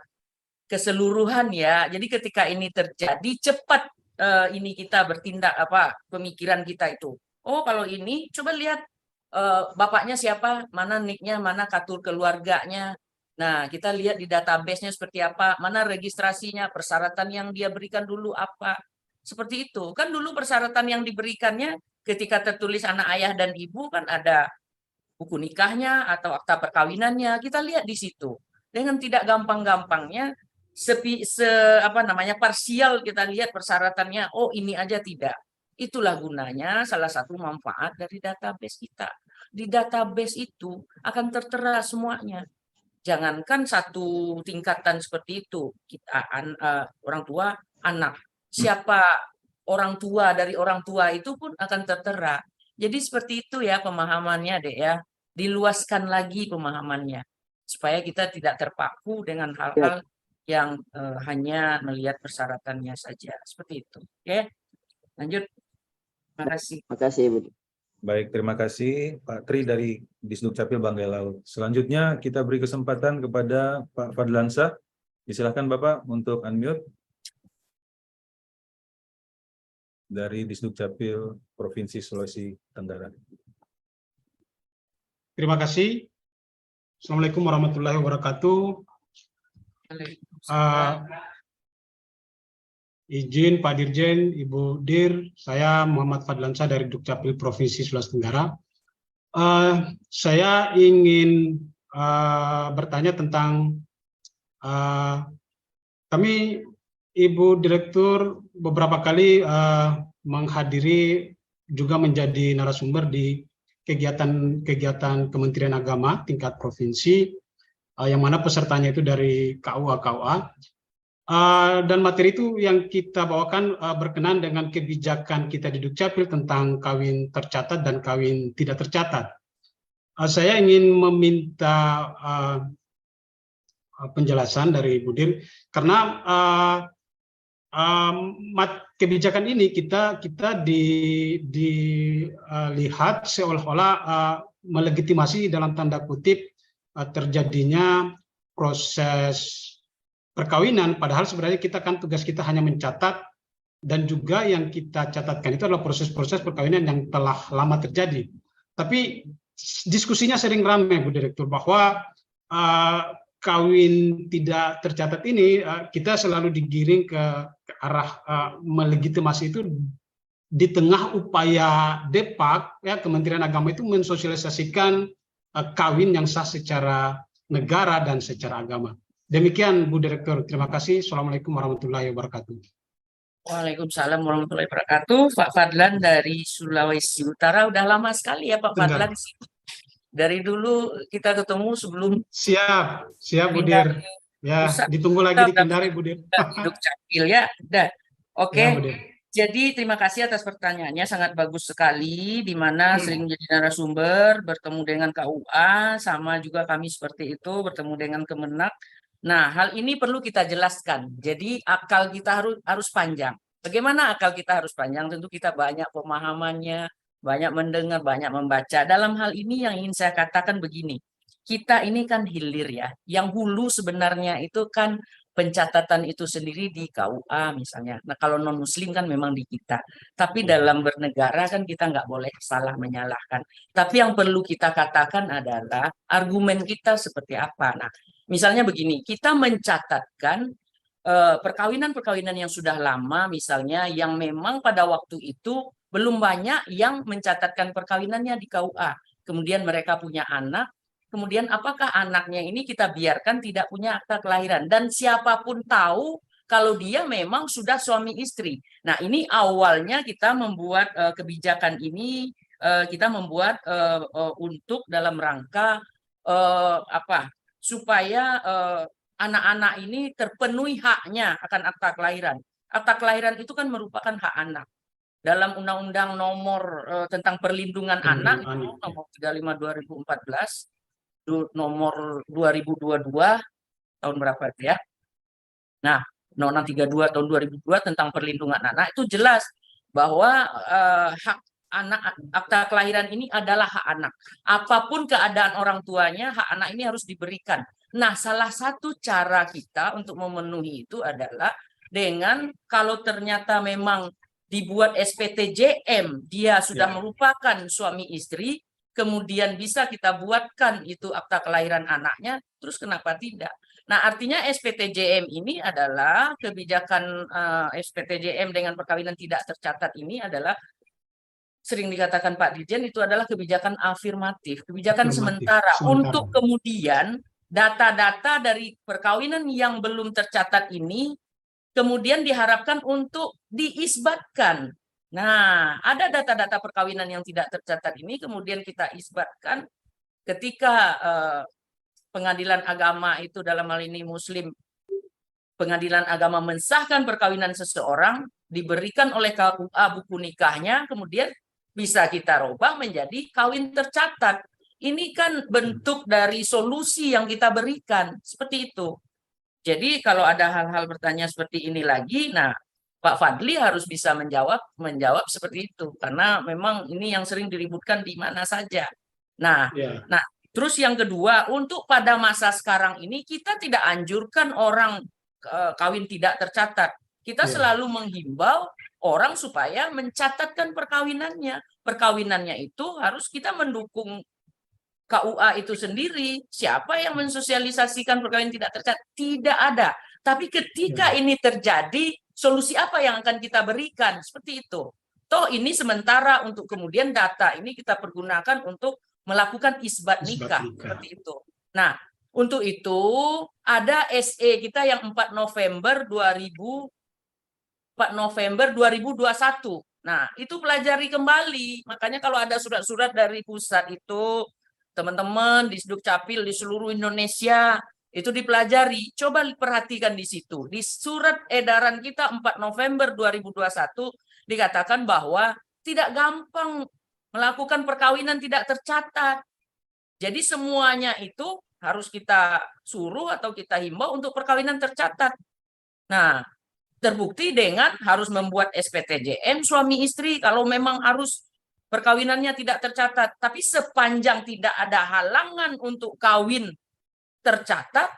keseluruhan ya. Jadi ketika ini terjadi cepat ini kita bertindak pemikiran kita itu. Oh kalau ini coba lihat bapaknya siapa, mana NIK-nya, mana kartu keluarganya. Nah kita lihat di database-nya seperti apa, mana registrasinya, persyaratan yang dia berikan dulu apa. Seperti itu. Kan dulu persyaratan yang diberikannya ketika tertulis anak ayah dan ibu kan ada buku nikahnya atau akta perkawinannya. Kita lihat di situ. Dengan tidak gampang-gampangnya parsial kita lihat persyaratannya, oh ini aja tidak. Itulah gunanya salah satu manfaat dari database kita. Di database itu akan tertera semuanya. Jangankan satu tingkatan seperti itu, kita orang tua, anak. Siapa orang tua dari orang tua itu pun akan tertera. Jadi seperti itu ya pemahamannya, Dek ya. Diluaskan lagi pemahamannya supaya kita tidak terpaku dengan hal-hal yang hanya melihat persyaratannya saja. Seperti itu. Oke, lanjut. Terima kasih. Terima kasih, Ibu. Baik, terima kasih Pak Tri dari Disduk Capil Banggai Laut. Selanjutnya kita beri kesempatan kepada Pak Fadlansyah. Silakan Bapak untuk unmute dari Disduk Capil Provinsi Sulawesi Tenggara. Terima kasih. Assalamualaikum warahmatullahi wabarakatuh. Izin Pak Dirjen, Ibu Dir, saya Muhammad Fadlansyah dari Dukcapil Provinsi Sulawesi Tenggara. Saya ingin bertanya tentang kami Ibu Direktur beberapa kali menghadiri juga menjadi narasumber di kegiatan Kementerian Agama tingkat provinsi yang mana pesertanya itu dari KUA. Dan materi itu yang kita bawakan berkenaan dengan kebijakan kita di Dukcapil tentang kawin tercatat dan kawin tidak tercatat. Saya ingin meminta penjelasan dari Bu Dir, karena kebijakan ini kita dilihat seolah-olah melegitimasi dalam tanda kutip terjadinya proses perkawinan, padahal sebenarnya tugas kita hanya mencatat, dan juga yang kita catatkan itu adalah proses-proses perkawinan yang telah lama terjadi. Tapi diskusinya sering ramai, Bu Direktur, bahwa kawin tidak tercatat ini kita selalu digiring ke arah melegitimasi itu di tengah upaya Depak, ya, Kementerian Agama itu mensosialisasikan kawin yang sah secara negara dan secara agama. Demikian Bu Direktur, terima kasih. Assalamualaikum warahmatullahi wabarakatuh. Waalaikumsalam warahmatullahi wabarakatuh. Pak Fadlan dari Sulawesi Utara, udah lama sekali ya Pak Fadlan. Dari dulu kita ketemu sebelum. Siap Bu Dir. Ya, ditunggu lagi di Kendari, Bu Dir. Dukcapil ya, udah. Oke. Ya, jadi terima kasih atas pertanyaannya, sangat bagus sekali, di mana sering menjadi narasumber, bertemu dengan KUA, sama juga kami seperti itu, bertemu dengan Kemenak. Nah, hal ini perlu kita jelaskan. Jadi akal kita harus panjang. Bagaimana akal kita harus panjang? Tentu kita banyak pemahamannya, banyak mendengar, banyak membaca. Dalam hal ini yang ingin saya katakan begini, kita ini kan hilir ya. Yang hulu sebenarnya itu kan pencatatan itu sendiri di KUA misalnya. Nah, kalau non-muslim kan memang di kita. Tapi dalam bernegara kan kita nggak boleh salah menyalahkan. Tapi yang perlu kita katakan adalah argumen kita seperti apa. Nah, misalnya begini, kita mencatatkan perkawinan-perkawinan yang sudah lama misalnya, yang memang pada waktu itu belum banyak yang mencatatkan perkawinannya di KUA. Kemudian mereka punya anak, kemudian apakah anaknya ini kita biarkan tidak punya akta kelahiran, dan siapapun tahu kalau dia memang sudah suami istri. Nah, ini awalnya kita membuat kebijakan ini, kita membuat untuk dalam rangka supaya anak-anak ini terpenuhi haknya akan akta kelahiran. Akta kelahiran itu kan merupakan hak anak. Dalam Undang-Undang Nomor tentang Perlindungan Anak, Nomor 35 2014, Nomor 2022 tahun berapa itu ya? Nah, Undang-Undang 32 tahun 2002 tentang Perlindungan Anak itu jelas bahwa hak anak, akta kelahiran ini adalah hak anak. Apapun keadaan orang tuanya, hak anak ini harus diberikan. Nah, salah satu cara kita untuk memenuhi itu adalah dengan kalau ternyata memang dibuat SPTJM, dia sudah merupakan suami istri, kemudian bisa kita buatkan itu akta kelahiran anaknya, terus kenapa tidak? Nah, artinya SPTJM ini adalah kebijakan SPTJM dengan perkawinan tidak tercatat ini adalah sering dikatakan Pak Dirjen itu adalah kebijakan afirmatif, kebijakan sementara untuk kemudian data-data dari perkawinan yang belum tercatat ini kemudian diharapkan untuk diisbatkan. Nah, ada data-data perkawinan yang tidak tercatat ini kemudian kita isbatkan ketika pengadilan agama itu, dalam hal ini Muslim, pengadilan agama mensahkan perkawinan seseorang, diberikan oleh KUA buku nikahnya, kemudian bisa kita rubah menjadi kawin tercatat. Ini kan bentuk dari solusi yang kita berikan, seperti itu. Jadi kalau ada hal-hal bertanya seperti ini lagi, nah Pak Fadli harus bisa menjawab seperti itu, karena memang ini yang sering diributkan di mana saja. Nah, terus yang kedua, untuk pada masa sekarang ini kita tidak anjurkan orang kawin tidak tercatat. Kita selalu menghimbau orang supaya mencatatkan perkawinannya. Perkawinannya itu harus kita mendukung KUA itu sendiri. Siapa yang mensosialisasikan perkawinan tidak tercatat? Tidak ada. Tapi ketika ini terjadi, solusi apa yang akan kita berikan? Seperti itu. Toh ini sementara, untuk kemudian data ini kita pergunakan untuk melakukan isbat nikah. Seperti itu. Nah, untuk itu ada SE kita yang 4 November 2021. Nah, itu pelajari kembali. Makanya kalau ada surat-surat dari pusat itu, teman-teman di Dukcapil di seluruh Indonesia, Itu dipelajari. Coba perhatikan di situ. Di surat edaran kita 4 November 2021 dikatakan bahwa tidak gampang melakukan perkawinan tidak tercatat. Jadi semuanya itu harus kita suruh atau kita himbau untuk perkawinan tercatat. Nah, terbukti dengan harus membuat SPTJM suami istri kalau memang harus perkawinannya tidak tercatat. Tapi sepanjang tidak ada halangan untuk kawin tercatat,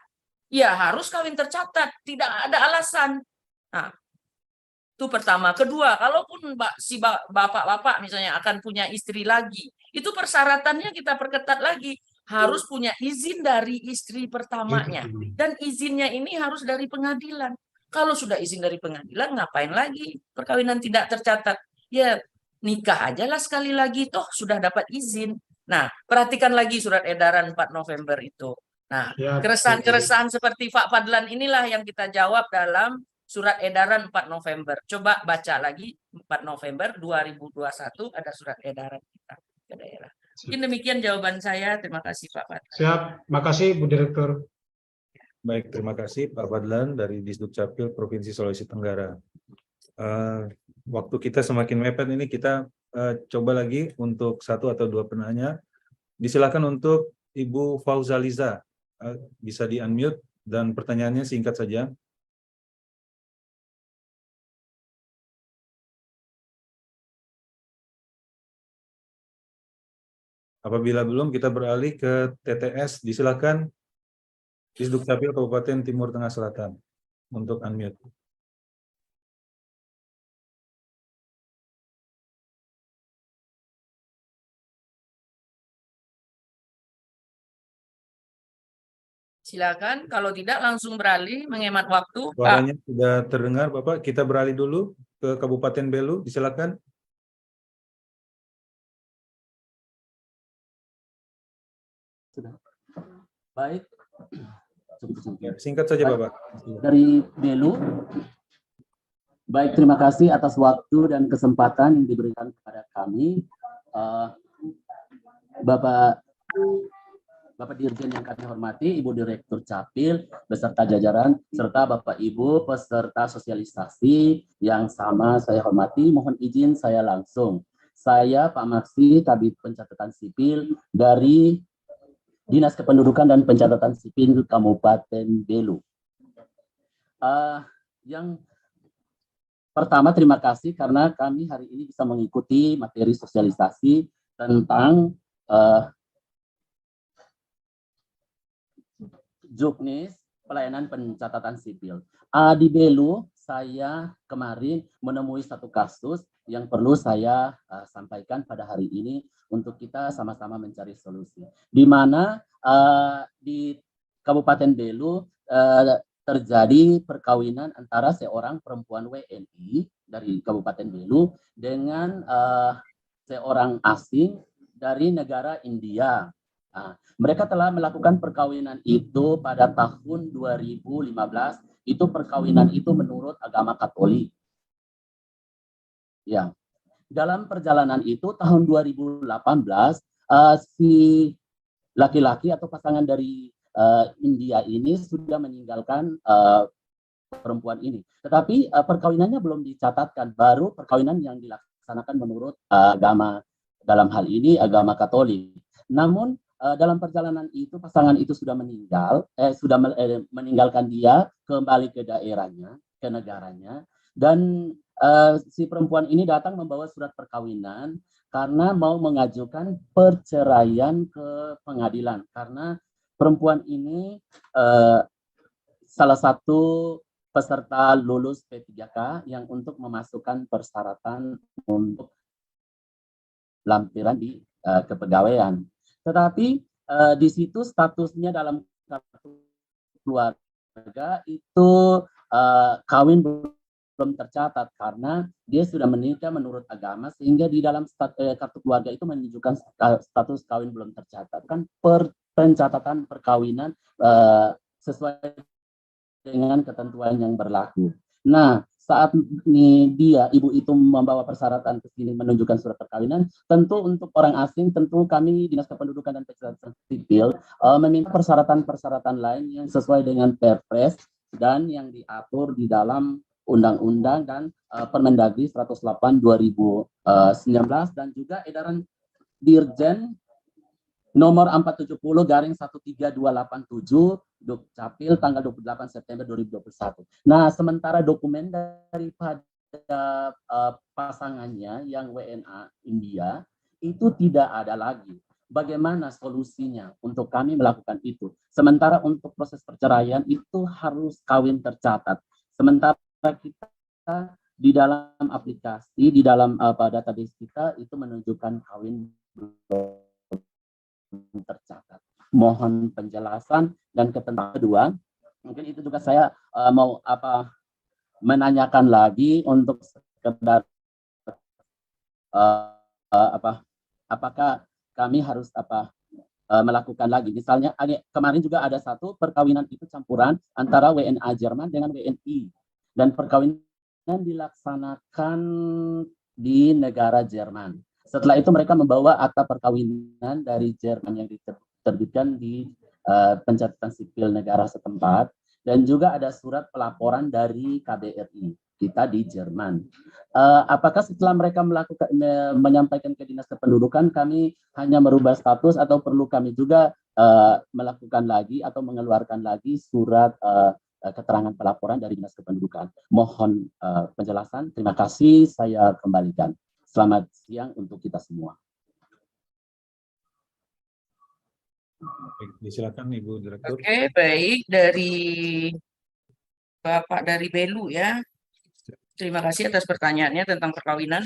ya harus kawin tercatat, tidak ada alasan. Nah, itu pertama. Kedua, kalaupun si bapak-bapak misalnya akan punya istri lagi, itu persyaratannya kita perketat lagi. Harus punya izin dari istri pertamanya. Dan izinnya ini harus dari pengadilan. Kalau sudah izin dari pengadilan, ngapain lagi perkawinan tidak tercatat? Ya, nikah aja lah sekali lagi, toh sudah dapat izin. Nah, perhatikan lagi surat edaran 4 November itu. Nah, keresahan-keresahan seperti Pak Fadlan inilah yang kita jawab dalam surat edaran 4 November. Coba baca lagi 4 November 2021 ada surat edaran kita ke daerah. Mungkin demikian jawaban saya. Terima kasih Pak Fadlan. Siap, makasih Bu Direktur. Baik, terima kasih Pak Fadlan dari Disduk Capil Provinsi Sulawesi Tenggara. Waktu kita semakin mepet ini, kita coba lagi untuk 1 atau 2 penanya. Disilakan untuk Ibu Fauzaliza, bisa di-unmute dan pertanyaannya singkat saja. Apabila belum, kita beralih ke TTS. Disilakan Disduk Capil Kabupaten Timur Tengah Selatan untuk unmute. Silakan, kalau tidak langsung beralih menghemat waktu. Suaranya sudah terdengar Bapak, kita beralih dulu ke Kabupaten Belu, disilakan. Sudah. Baik. Singkat saja Bapak. Dari Belu. Baik, terima kasih atas waktu dan kesempatan yang diberikan kepada kami. Bapak Dirjen yang kami hormati, Ibu Direktur Capil, beserta jajaran, serta Bapak Ibu peserta sosialisasi yang sama saya hormati, mohon izin saya langsung. Saya Pak Maksi, Kabid Pencatatan Sipil dari Dinas Kependudukan dan Pencatatan Sipil Kabupaten Belu. Yang pertama, terima kasih karena kami hari ini bisa mengikuti materi sosialisasi tentang Juknis pelayanan pencatatan sipil. Di Belu, saya kemarin menemui satu kasus yang perlu saya sampaikan pada hari ini untuk kita sama-sama mencari solusi. Di mana di Kabupaten Belu terjadi perkawinan antara seorang perempuan WNI dari Kabupaten Belu dengan seorang asing dari negara India. Nah, mereka telah melakukan perkawinan itu pada tahun 2015. Itu perkawinan itu menurut agama Katolik. Ya, dalam perjalanan itu tahun 2018 si laki-laki atau pasangan dari India ini sudah meninggalkan perempuan ini. Tetapi perkawinannya belum dicatatkan. Baru perkawinan yang dilaksanakan menurut agama, dalam hal ini agama Katolik. Namun dalam perjalanan itu pasangan itu sudah meninggal, meninggalkan dia, kembali ke daerahnya, ke negaranya, dan si perempuan ini datang membawa surat perkawinan karena mau mengajukan perceraian ke pengadilan karena perempuan ini salah satu peserta lulus P3K yang untuk memasukkan persyaratan untuk lampiran di kepegawaian. Tetapi di situ statusnya dalam kartu keluarga itu kawin belum tercatat karena dia sudah menikah menurut agama sehingga di dalam kartu keluarga itu menunjukkan status kawin belum tercatat. Kan pencatatan perkawinan sesuai dengan ketentuan yang berlaku. Nah, saat ibu itu membawa persyaratan ke sini menunjukkan surat perkawinan, tentu untuk orang asing, tentu kami Dinas Kependudukan dan Pencatatan Sipil meminta persyaratan-persyaratan lain yang sesuai dengan Perpres dan yang diatur di dalam Undang-Undang dan Permendagri 108 2019 dan juga edaran Dirjen nomor 470/13287 Dukcapil tanggal 28 September 2021. Nah, sementara dokumen daripada pasangannya yang WNA India itu tidak ada lagi. Bagaimana solusinya untuk kami melakukan itu? Sementara untuk proses perceraian itu harus kawin tercatat. Sementara kita di dalam aplikasi, di dalam database kita itu menunjukkan kawin tercatat. Mohon penjelasan dan ketentuan kedua. Mungkin itu juga saya mau menanyakan lagi untuk sekedar apakah kami harus melakukan lagi. Misalnya kemarin juga ada satu perkawinan itu campuran antara WNA Jerman dengan WNI dan perkawinan dilaksanakan di negara Jerman. Setelah itu mereka membawa akta perkawinan dari Jerman yang diterbitkan di pencatatan sipil negara setempat dan juga ada surat pelaporan dari KBRI kita di Jerman. Apakah setelah mereka menyampaikan ke Dinas Kependudukan kami hanya merubah status atau perlu kami juga melakukan lagi atau mengeluarkan lagi surat keterangan pelaporan dari Dinas Kependudukan? Mohon penjelasan. Terima kasih. Saya kembalikan. Selamat siang untuk kita semua. Silakan Ibu Direktur. Oke, baik, dari Bapak dari Belu ya. Terima kasih atas pertanyaannya tentang perkawinan.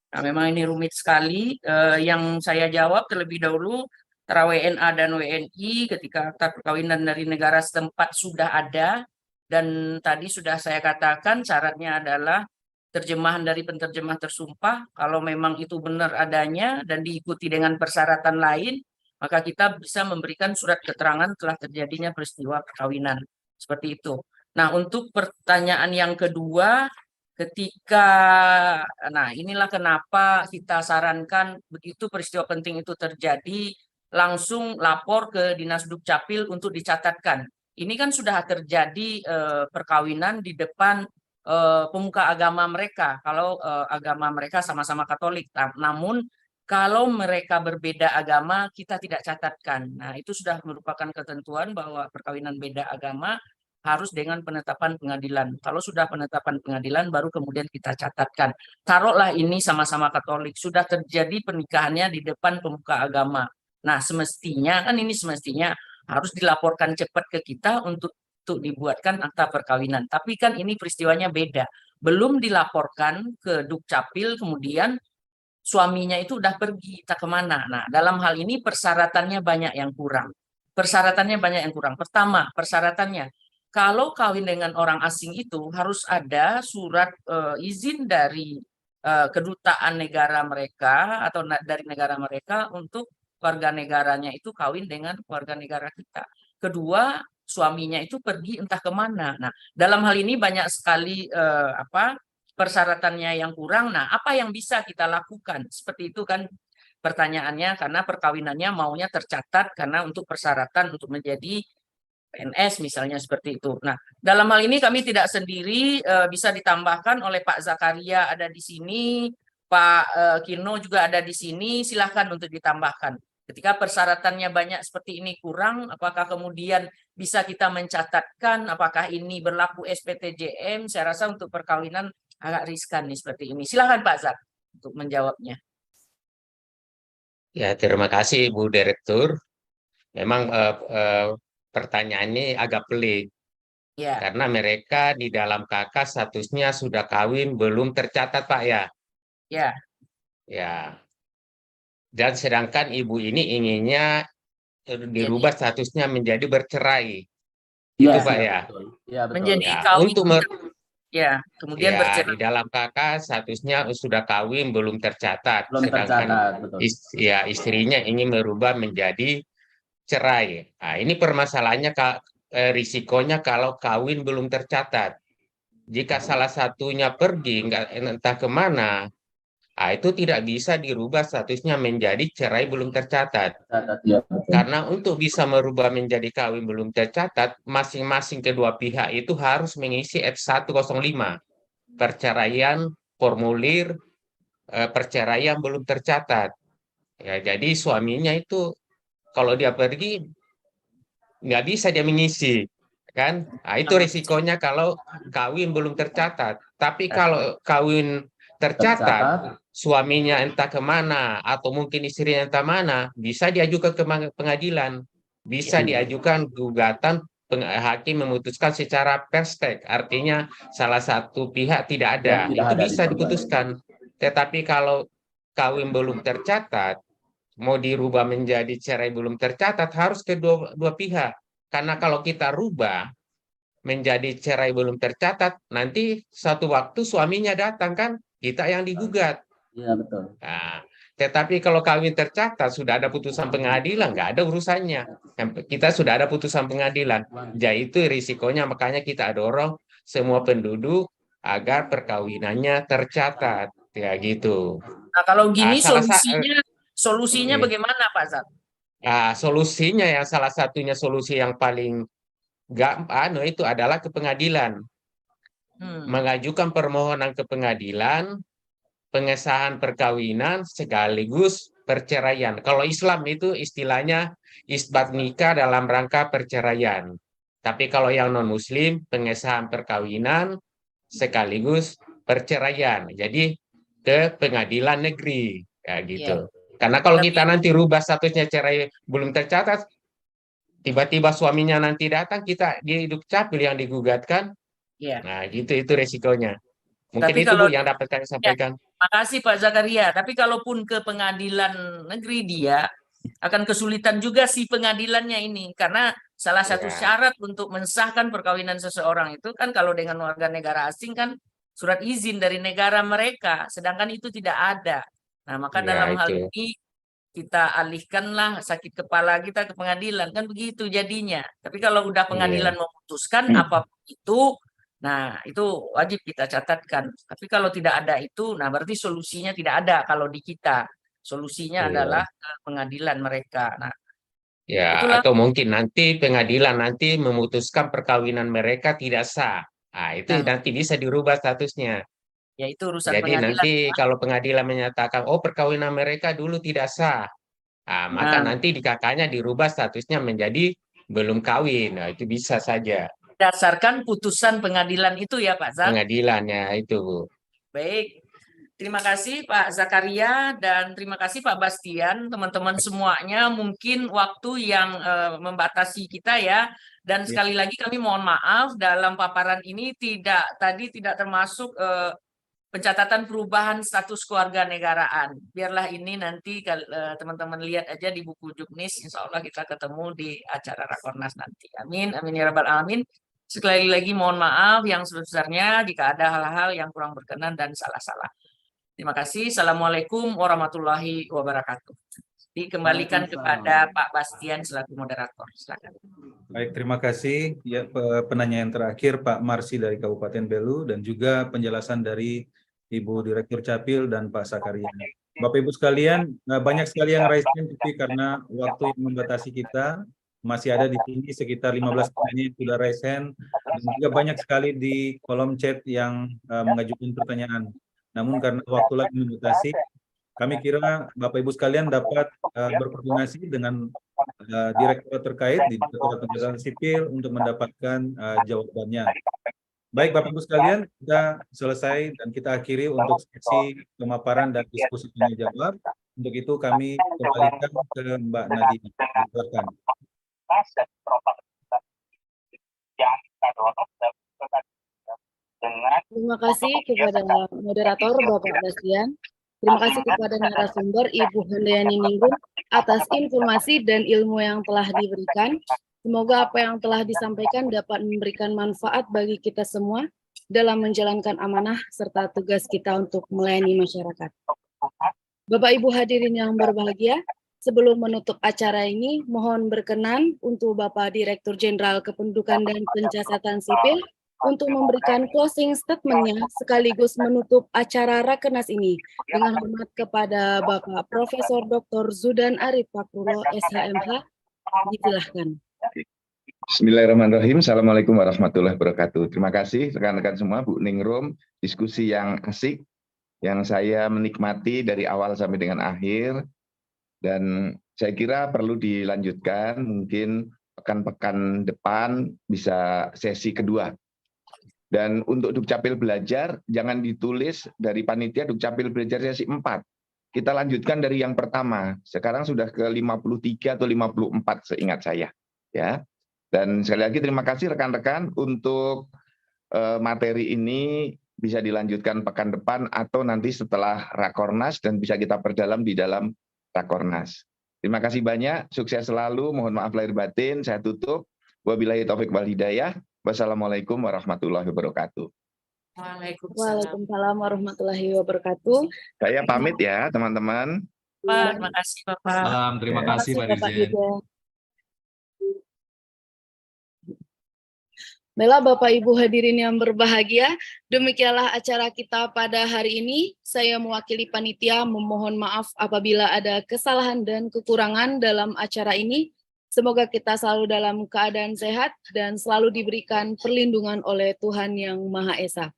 Nah, memang ini rumit sekali. Yang saya jawab terlebih dahulu, antara WNA dan WNI ketika akta perkawinan dari negara setempat sudah ada, dan tadi sudah saya katakan syaratnya adalah terjemahan dari penterjemah tersumpah. Kalau memang itu benar adanya dan diikuti dengan persyaratan lain, maka kita bisa memberikan surat keterangan telah terjadinya peristiwa perkawinan. Seperti itu. Nah, untuk pertanyaan yang kedua, inilah kenapa kita sarankan begitu peristiwa penting itu terjadi, langsung lapor ke Dinas Dukcapil untuk dicatatkan. Ini kan sudah terjadi perkawinan di depan pemuka agama mereka, kalau agama mereka sama-sama Katolik. Namun kalau mereka berbeda agama, kita tidak catatkan. Nah, itu sudah merupakan ketentuan bahwa perkawinan beda agama harus dengan penetapan pengadilan. Kalau sudah penetapan pengadilan, baru kemudian kita catatkan. Taruhlah ini sama-sama Katolik, sudah terjadi pernikahannya di depan pemuka agama. Nah, semestinya harus dilaporkan cepat ke kita untuk dibuatkan akta perkawinan. Tapi kan ini peristiwanya beda. Belum dilaporkan ke Dukcapil, kemudian suaminya itu udah pergi, tak kemana. Nah, dalam hal ini persyaratannya banyak yang kurang. Pertama, persyaratannya, kalau kawin dengan orang asing itu harus ada surat izin dari kedutaan negara mereka atau dari negara mereka untuk warga negaranya itu kawin dengan warga negara kita. Kedua, suaminya itu pergi entah kemana. Nah, dalam hal ini banyak sekali persyaratannya yang kurang. Nah, apa yang bisa kita lakukan? Seperti itu kan pertanyaannya, karena perkawinannya maunya tercatat karena untuk persyaratan untuk menjadi PNS misalnya seperti itu. Nah, dalam hal ini kami tidak sendiri, bisa ditambahkan oleh Pak Zakaria ada di sini, Pak Kino juga ada di sini, silahkan untuk ditambahkan. Ketika persyaratannya banyak seperti ini kurang, apakah kemudian bisa kita mencatatkan apakah ini berlaku SPTJM? Saya rasa untuk perkawinan agak riskan nih seperti ini. Silakan Pak Zak untuk menjawabnya. Ya, terima kasih Bu Direktur. Memang pertanyaan ini agak pelik. Ya. Karena mereka di dalam KK statusnya sudah kawin belum tercatat Pak ya. Ya. Ya. Dan sedangkan ibu ini inginnya dirubah statusnya menjadi bercerai. Ya, itu Pak ya. Ya, betul. Menjadi Ya, kawin. untuk kemudian ya, bercerai. di dalam KK statusnya sudah kawin belum tercatat. Belum sedangkan tercatat, betul. Istrinya ingin merubah menjadi cerai. Nah, ini permasalahannya risikonya kalau kawin belum tercatat. Jika salah satunya pergi, entah kemana, itu tidak bisa dirubah statusnya menjadi cerai belum tercatat. Ya, betul. Karena untuk bisa merubah menjadi kawin belum tercatat, masing-masing kedua pihak itu harus mengisi F105, perceraian formulir perceraian belum tercatat. Ya, jadi suaminya itu kalau dia pergi nggak bisa dia mengisi, kan? Nah, itu risikonya kalau kawin belum tercatat. Tapi kalau kawin tercatat, suaminya entah kemana atau mungkin istrinya entah mana, bisa diajukan ke pengadilan, bisa diajukan gugatan. Hakim memutuskan secara perstek, artinya salah satu pihak tidak ada, itu bisa diputuskan. Tetapi kalau kawin belum tercatat, mau dirubah menjadi cerai belum tercatat, harus kedua dua pihak. Karena kalau kita rubah menjadi cerai belum tercatat, nanti satu waktu suaminya datang kan, kita yang digugat. Iya, betul. Nah, tetapi kalau kawin tercatat, sudah ada putusan pengadilan, nggak ada urusannya. Kita sudah ada putusan pengadilan. Jadi itu risikonya, makanya kita dorong semua penduduk agar perkawinannya tercatat. Ya gitu. Nah, kalau gini solusinya bagaimana Pak Zat? Solusinya yang salah satunya solusi yang paling gampang itu adalah ke pengadilan. Mengajukan permohonan ke pengadilan, pengesahan perkawinan sekaligus perceraian. Kalau Islam itu istilahnya isbat nikah dalam rangka perceraian. Tapi kalau yang non-Muslim, pengesahan perkawinan sekaligus perceraian. Jadi ke pengadilan negeri, ya gitu. Karena kalau kita nanti rubah statusnya cerai belum tercatat, tiba-tiba suaminya nanti datang, kita dia dukcapil yang digugatkan. Nah, gitu itu resikonya. Mungkin tapi itu kalau, Bu yang dapat kami sampaikan. Makasih Pak Zakaria. Tapi kalaupun ke pengadilan negeri dia akan kesulitan juga si pengadilannya ini, karena salah satu syarat untuk mensahkan perkawinan seseorang itu kan kalau dengan warga negara asing kan surat izin dari negara mereka, sedangkan itu tidak ada. Nah, maka dalam hal ini kita alihkanlah sakit kepala kita ke pengadilan, kan begitu jadinya. Tapi kalau udah pengadilan memutuskan apapun itu, nah itu wajib kita catatkan. Tapi kalau tidak ada itu, nah berarti solusinya tidak ada kalau di kita. Solusinya adalah pengadilan mereka. Nah, atau mungkin nanti pengadilan nanti memutuskan perkawinan mereka tidak sah. Nah, itu nanti bisa dirubah statusnya. Ya itu urusan Jadi pengadilan. nanti kalau pengadilan menyatakan perkawinan mereka dulu tidak sah, maka nanti di kakaknya dirubah statusnya menjadi belum kawin. Nah, itu bisa saja. Berdasarkan putusan pengadilan itu ya Pak Zak? Pengadilannya itu Bu. Baik. Terima kasih Pak Zakaria dan terima kasih Pak Bastian, teman-teman semuanya. Mungkin waktu yang membatasi kita ya. Dan sekali lagi kami mohon maaf dalam paparan ini tidak termasuk pencatatan perubahan status keluarga negaraan. Biarlah ini nanti teman-teman lihat aja di buku Juknis. Insya Allah kita ketemu di acara Rakornas nanti. Amin, amin ya rabbal alamin. Sekali lagi mohon maaf yang sebesarnya jika ada hal-hal yang kurang berkenan dan salah-salah. Terima kasih. Assalamualaikum warahmatullahi wabarakatuh. Dikembalikan kepada Pak Bastian selaku moderator. Silakan. Baik, terima kasih. Ya, penanya yang terakhir Pak Marsi dari Kabupaten Belu dan juga penjelasan dari Ibu Direktur Capil dan Pak Zakaria. Bapak Ibu sekalian, banyak sekali yang raise hand, tapi karena waktu yang membatasi kita, masih ada di sini sekitar 15 penanya yang sudah raise hand, dan juga banyak sekali di kolom chat yang mengajukan pertanyaan. Namun karena waktu lagi membatasi, kami kira Bapak Ibu sekalian dapat berkoordinasi dengan direktur terkait di Direktorat Pencegahan Sipil untuk mendapatkan jawabannya. Baik Bapak Ibu sekalian, kita selesai dan kita akhiri untuk sesi pemaparan dan diskusi tanya jawab. Untuk itu kami kembalikan ke Mbak Nadia. Silakan. Terima kasih kepada moderator Bapak Bastian. Terima kasih kepada narasumber Ibu Handayani Ningrum atas informasi dan ilmu yang telah diberikan. Semoga apa yang telah disampaikan dapat memberikan manfaat bagi kita semua dalam menjalankan amanah serta tugas kita untuk melayani masyarakat. Bapak Ibu hadirin yang berbahagia, sebelum menutup acara ini, mohon berkenan untuk Bapak Direktur Jenderal Kependudukan dan Pencatatan Sipil untuk memberikan closing statement-nya sekaligus menutup acara Rakernas ini. Dengan hormat kepada Bapak Profesor Dr. Zudan Arif Fakrullah, SHMH, disilahkan. Bismillahirrahmanirrahim. Assalamualaikum warahmatullahi wabarakatuh. Terima kasih rekan-rekan semua, Bu Ningrum, diskusi yang asik, yang saya menikmati dari awal sampai dengan akhir, dan saya kira perlu dilanjutkan, mungkin pekan-pekan depan bisa sesi kedua. Dan untuk Dukcapil Belajar, jangan ditulis dari panitia Dukcapil Belajar sesi 4. Kita lanjutkan dari yang pertama, sekarang sudah ke 53 atau 54 seingat saya. Ya. Dan sekali lagi terima kasih rekan-rekan untuk materi ini bisa dilanjutkan pekan depan atau nanti setelah Rakornas dan bisa kita perdalam di dalam Rakornas. Terima kasih banyak, sukses selalu, mohon maaf lahir batin, saya tutup. Wabillahi taufik wal hidayah. Wassalamualaikum warahmatullahi wabarakatuh. Waalaikumsalam warahmatullahi wabarakatuh. Saya pamit ya teman-teman. Pak, terima kasih Bapak. Salam, terima kasih Pak Dirjen. Baiklah Bapak Ibu hadirin yang berbahagia, demikianlah acara kita pada hari ini. Saya mewakili panitia memohon maaf apabila ada kesalahan dan kekurangan dalam acara ini. Semoga kita selalu dalam keadaan sehat dan selalu diberikan perlindungan oleh Tuhan Yang Maha Esa.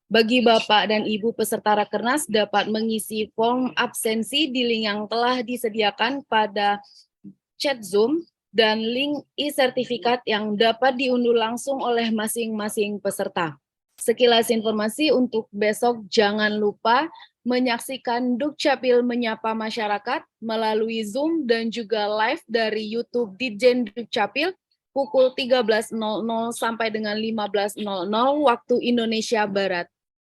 Bagi Bapak dan Ibu peserta Rakernas dapat mengisi form absensi di link yang telah disediakan pada chat Zoom dan link e-sertifikat yang dapat diunduh langsung oleh masing-masing peserta. Sekilas informasi untuk besok, jangan lupa menyaksikan Dukcapil Menyapa Masyarakat melalui Zoom dan juga live dari YouTube Ditjen Dukcapil pukul 13.00 sampai dengan 15.00 waktu Indonesia Barat.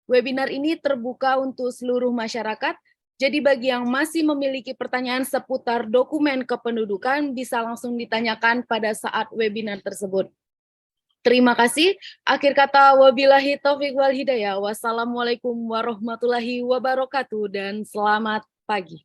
Webinar ini terbuka untuk seluruh masyarakat. Jadi bagi yang masih memiliki pertanyaan seputar dokumen kependudukan bisa langsung ditanyakan pada saat webinar tersebut. Terima kasih. Akhir kata wabillahi taufiq wal hidayah. Wassalamualaikum warahmatullahi wabarakatuh dan selamat pagi.